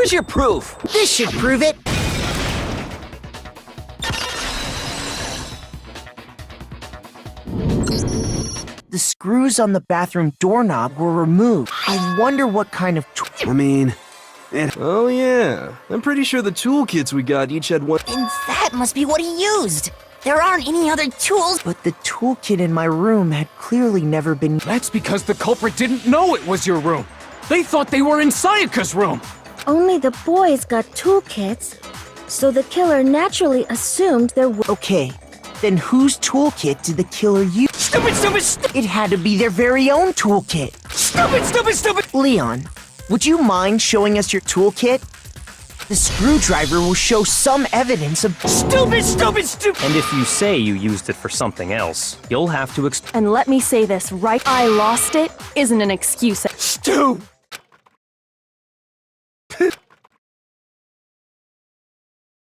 Where's your proof? This should prove it! The screws on the bathroom doorknob were removed. I wonder what kind of Oh yeah, I'm pretty sure the toolkits we got each had one. And that must be what he used. There aren't any other tools. But the toolkit in my room had clearly never been. That's because the culprit didn't know it was your room. They thought they were in Sayaka's room. Only the boys got toolkits, so the killer naturally assumed there were. Okay, then whose toolkit did the killer use? Stupid! It had to be their very own toolkit. Stupid! Leon, would you mind showing us your toolkit? The screwdriver will show some evidence of. Stupid! And if you say you used it for something else, you'll have to And let me say this right, I lost it isn't an excuse.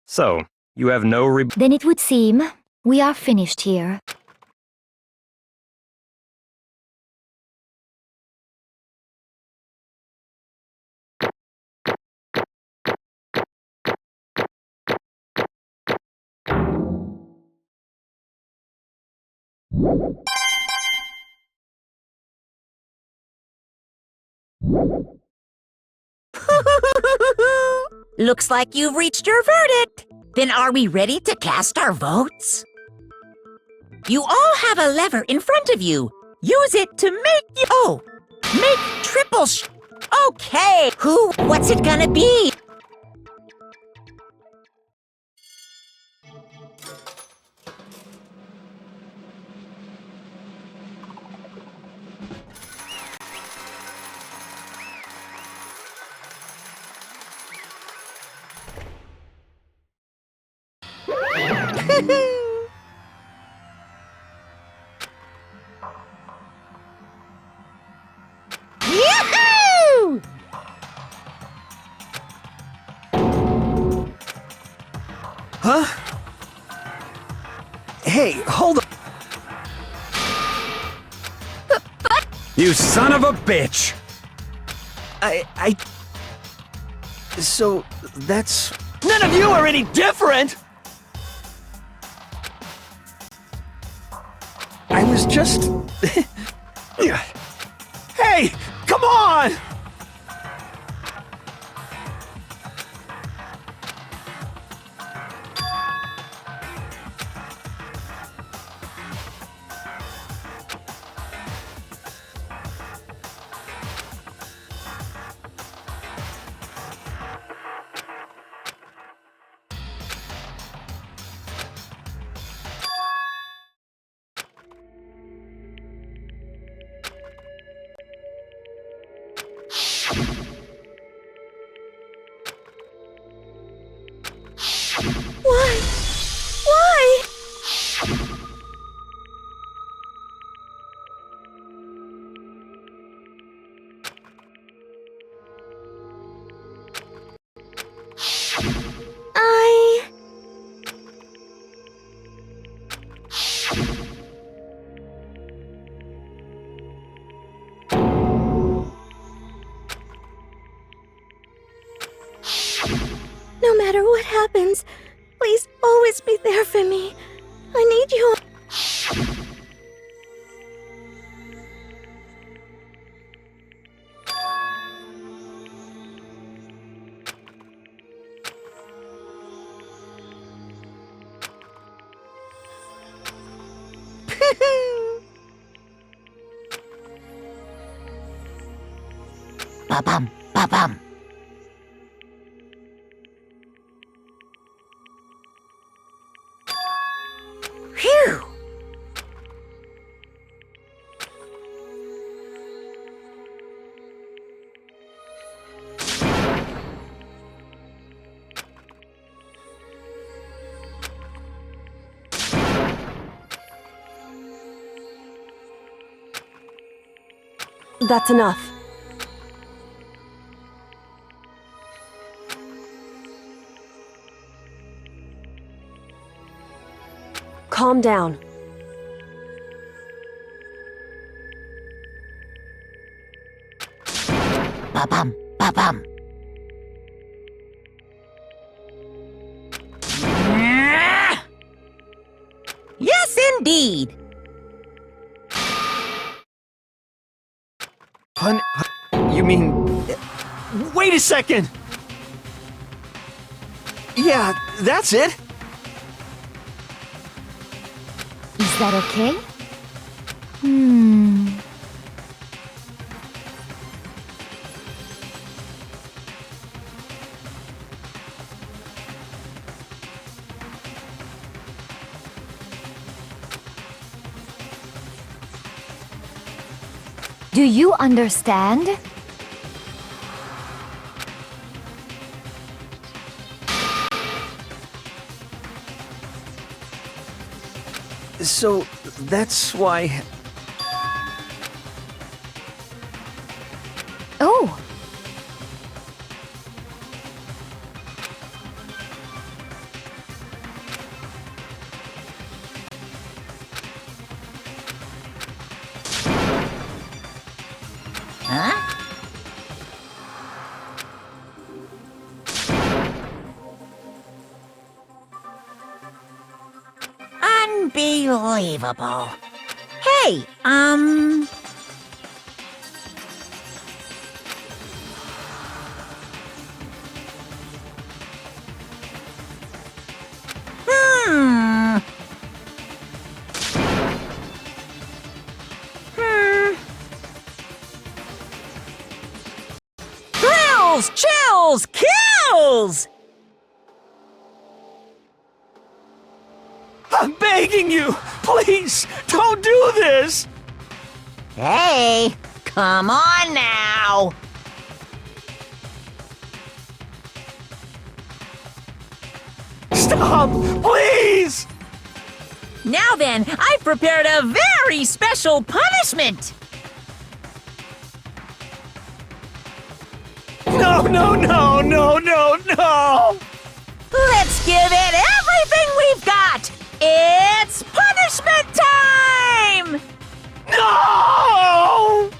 So, you have no Then it would seem we are finished here. Looks like you've reached your verdict. Then are we ready to cast our votes? You all have a lever in front of you. Use it to make triple Okay, what's it gonna be? Yoo-hoo! Huh? Hey, hold on. You son of a bitch! So, that's... None of you are any different! I was just... Hey! Come on! Why? Why? No matter what happens, please always be there for me. I need you. Ba-bum, ba-bum. Phew! That's enough. Calm down. Ba-bum, ba-bum. Yes, indeed. You mean... Wait a second! Yeah, that's it. Is that okay? Do you understand? So, that's why... Oh! Huh? Unbelievable. Hey, Thrills, chills, kills! I'm begging you! Please, don't do this! Hey, come on now! Stop! Please! Now then, I've prepared a very special punishment! No, no, no, no, no, no! Let's give it everything we've got! It's punishment time! No!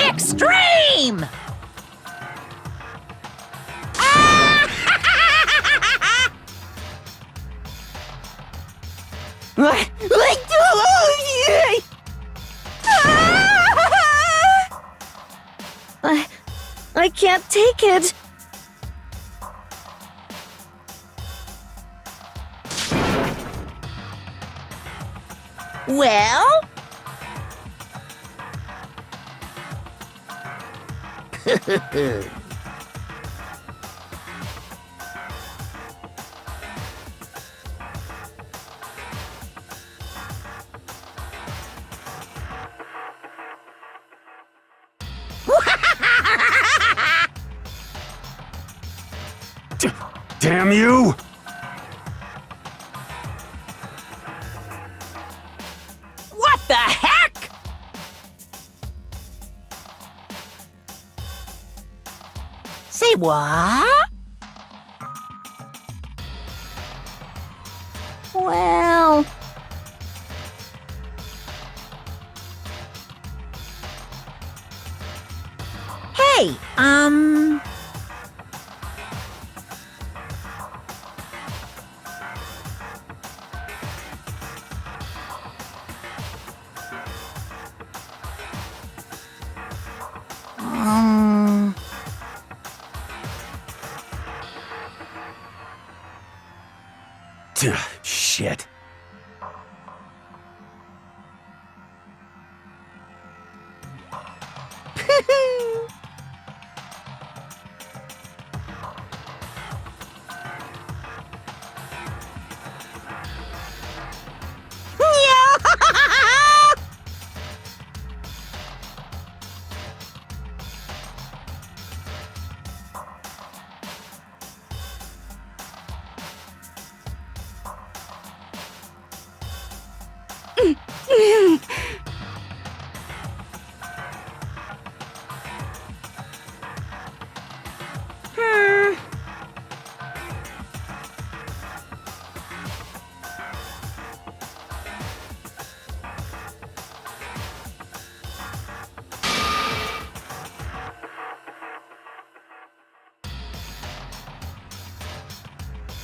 Extreme! I can't take it. Well? Damn you! What the heck? Say what? Well... Hey, Shit.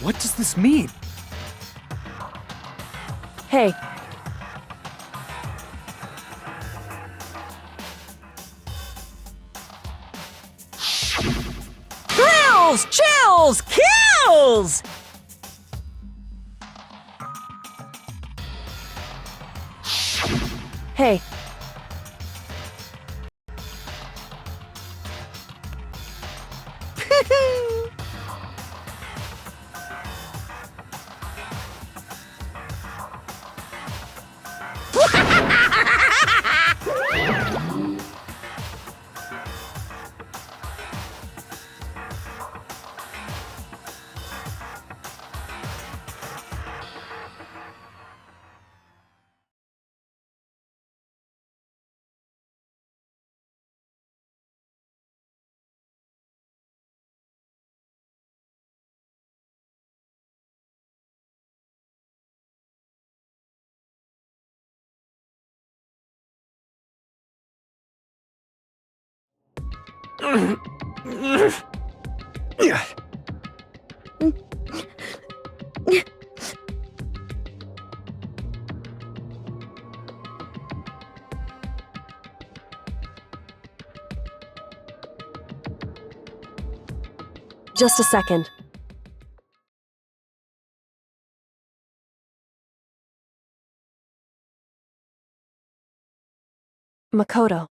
What does this mean? Hey. Thrills, chills, kills! Hey. Just a second. Makoto.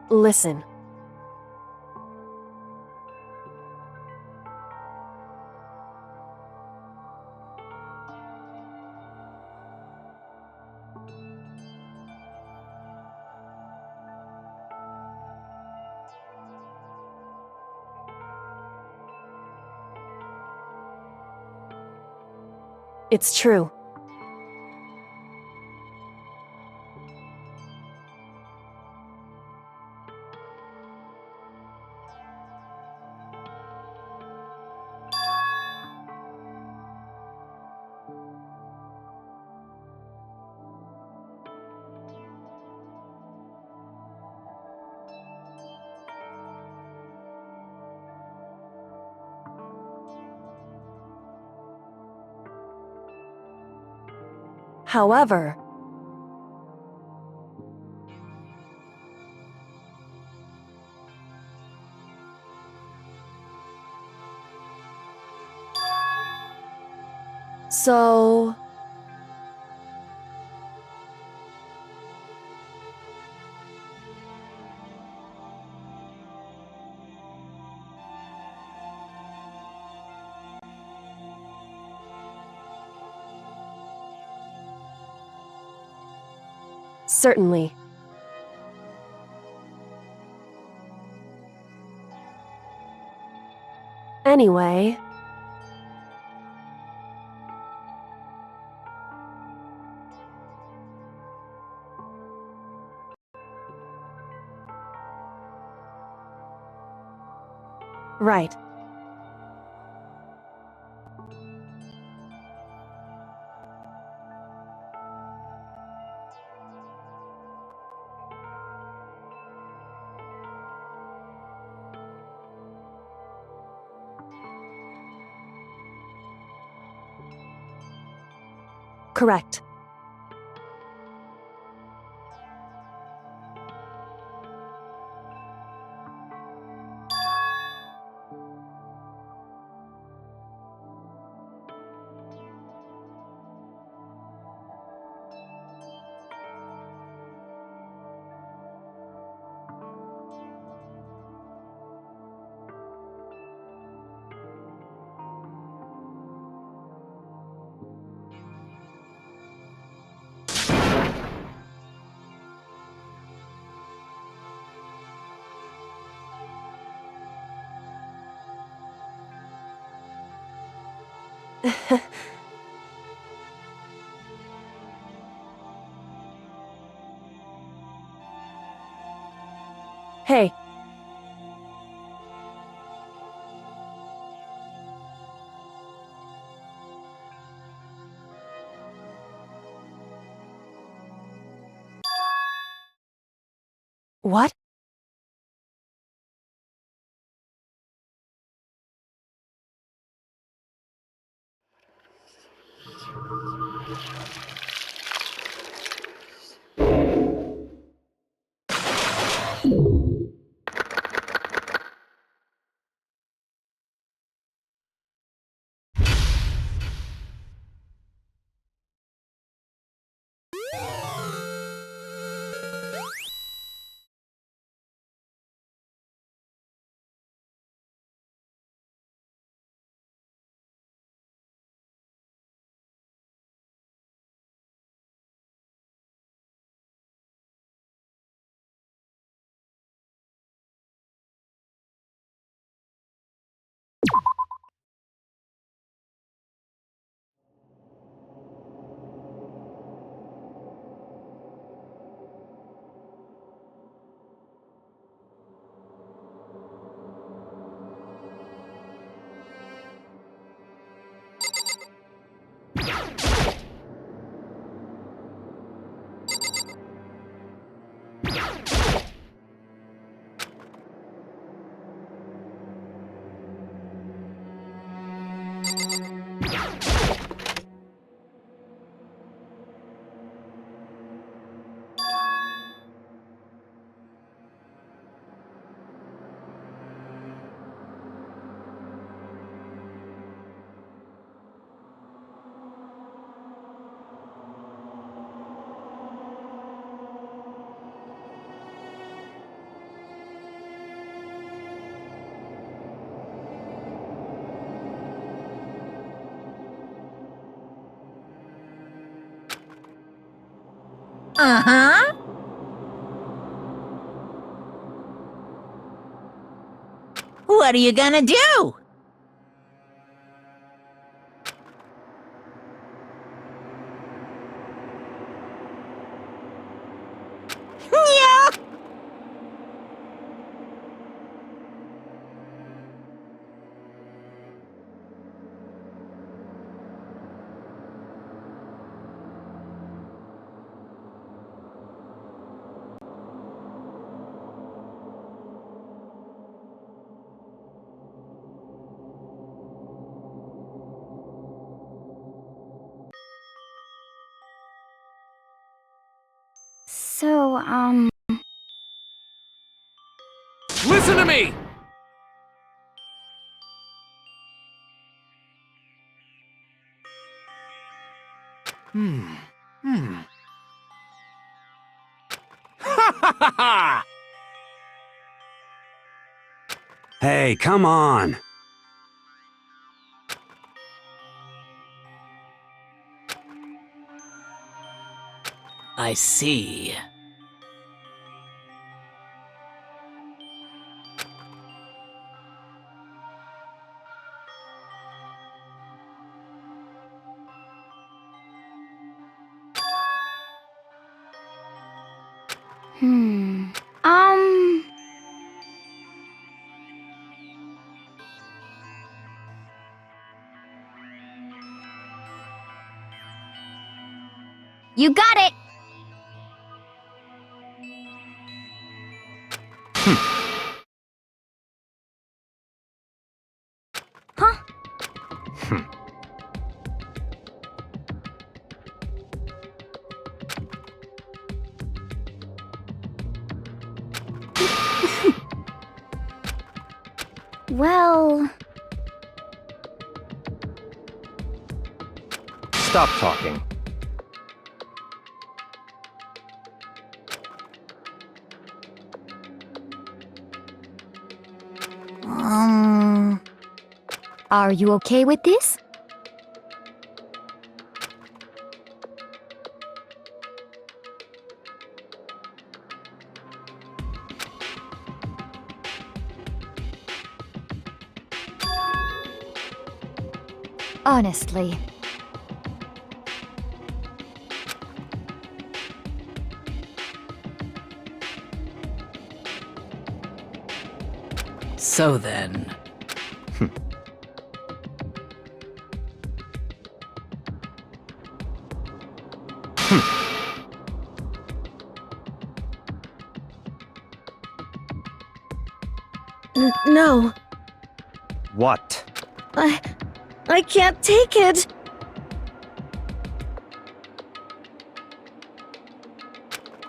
Listen. It's true. However, so certainly. Anyway, right. Correct. Hey. What? Uh-huh. What are you gonna do? Yeah. So, Listen to me! Ha ha ha ha! Hey, come on! I see. You got it! Huh? Well... Stop talking. Are you okay with this? Honestly. So then... No. What? I can't take it.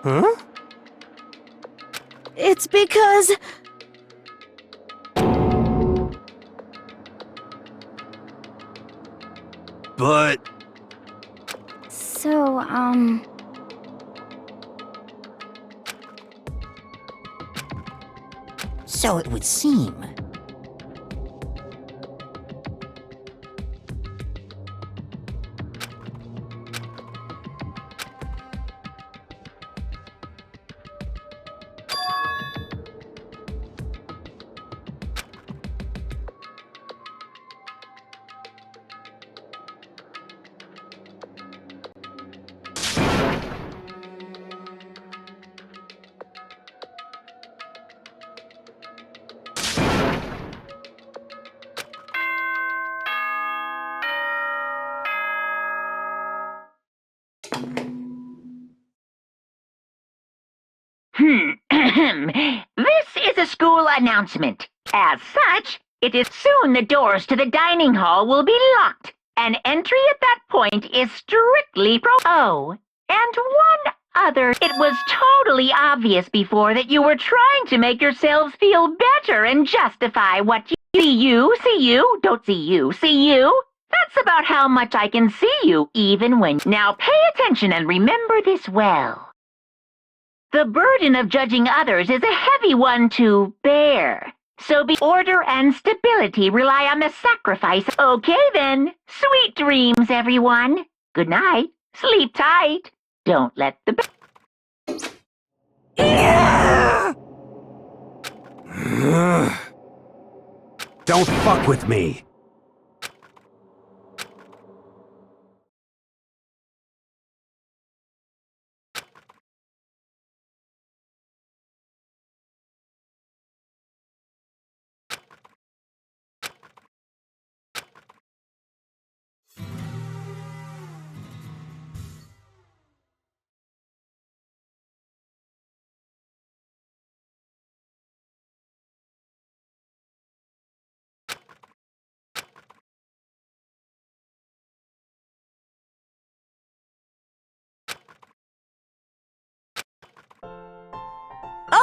Huh? It's because... But... So, So it would seem. This is a school announcement. As such, it is soon the doors to the dining hall will be locked, and entry at that point is strictly Oh, and one other. It was totally obvious before that you were trying to make yourselves feel better and justify what you see you, don't see you, see you. That's about how much I can see you, even when... Now pay attention and remember this well. The burden of judging others is a heavy one to bear. So order and stability rely on the sacrifice. Okay then. Sweet dreams, everyone. Good night. Sleep tight. Don't let the... Don't fuck with me.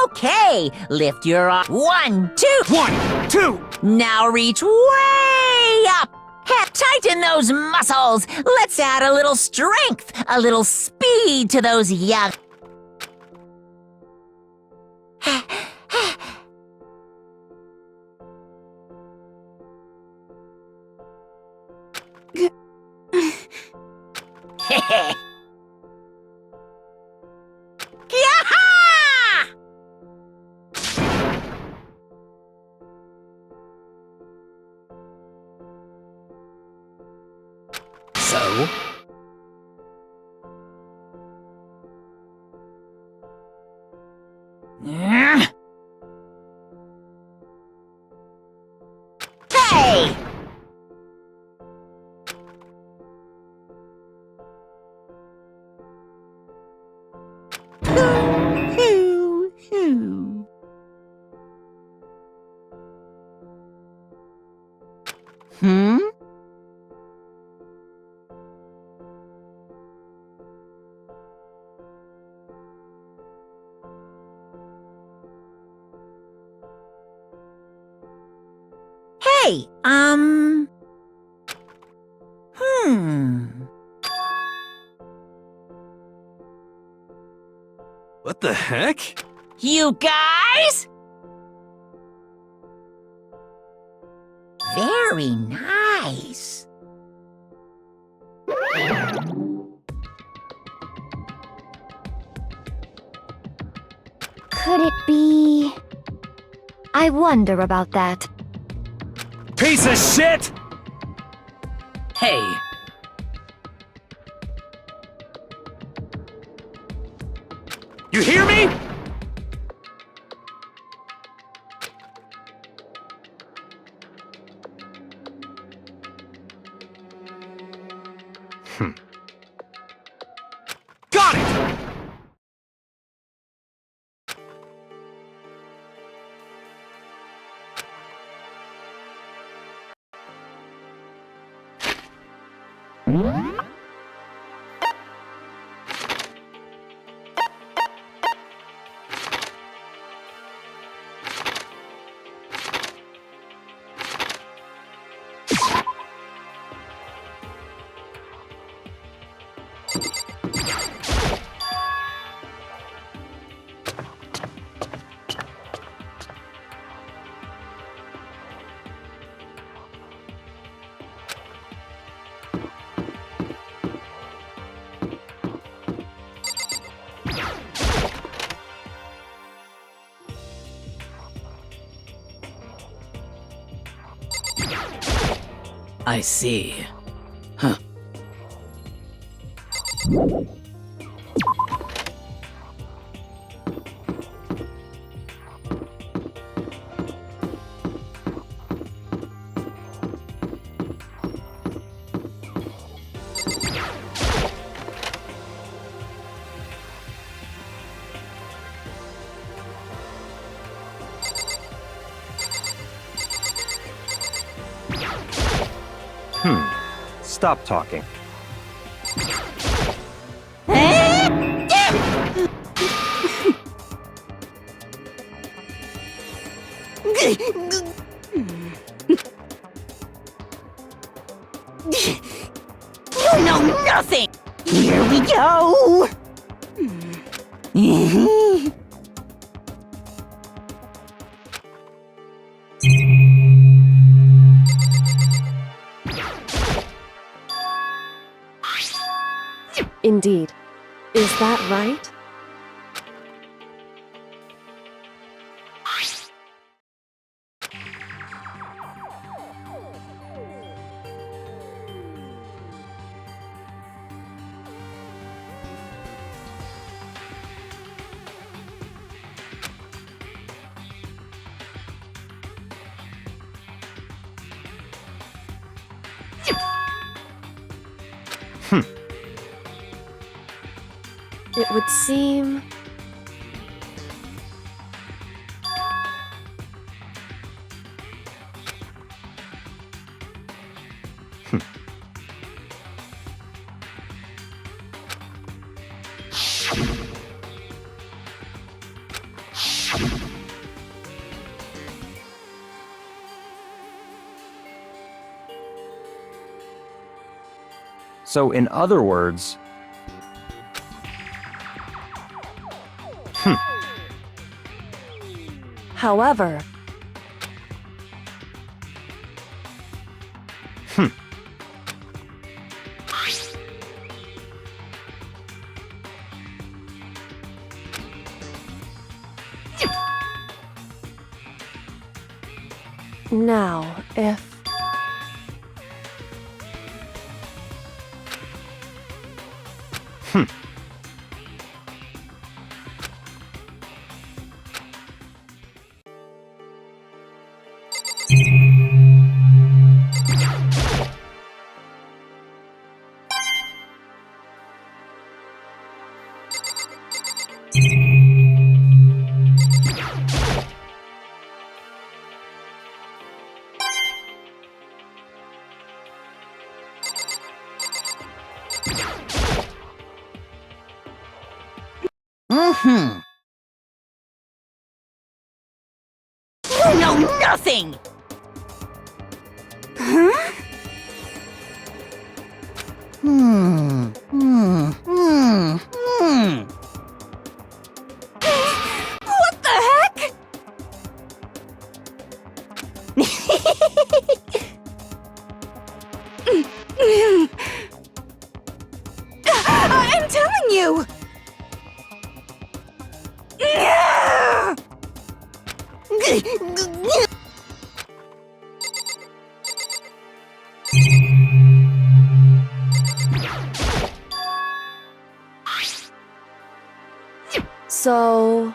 Okay, lift your arm. 1, 2. 1, 2. Now reach way up. Tighten those muscles. Let's add a little strength, a little speed to those young... So? Hey! Hey, What the heck? You guys? Very nice. Could it be... I wonder about that. Piece of shit! Hey. You hear me? Got it! I see. Huh. Stop talking. You know nothing! Here we go! Indeed. Is that right? It would seem... So, in other words... However... Now, if... You know nothing! Huh? What the heck? I'm telling you! So...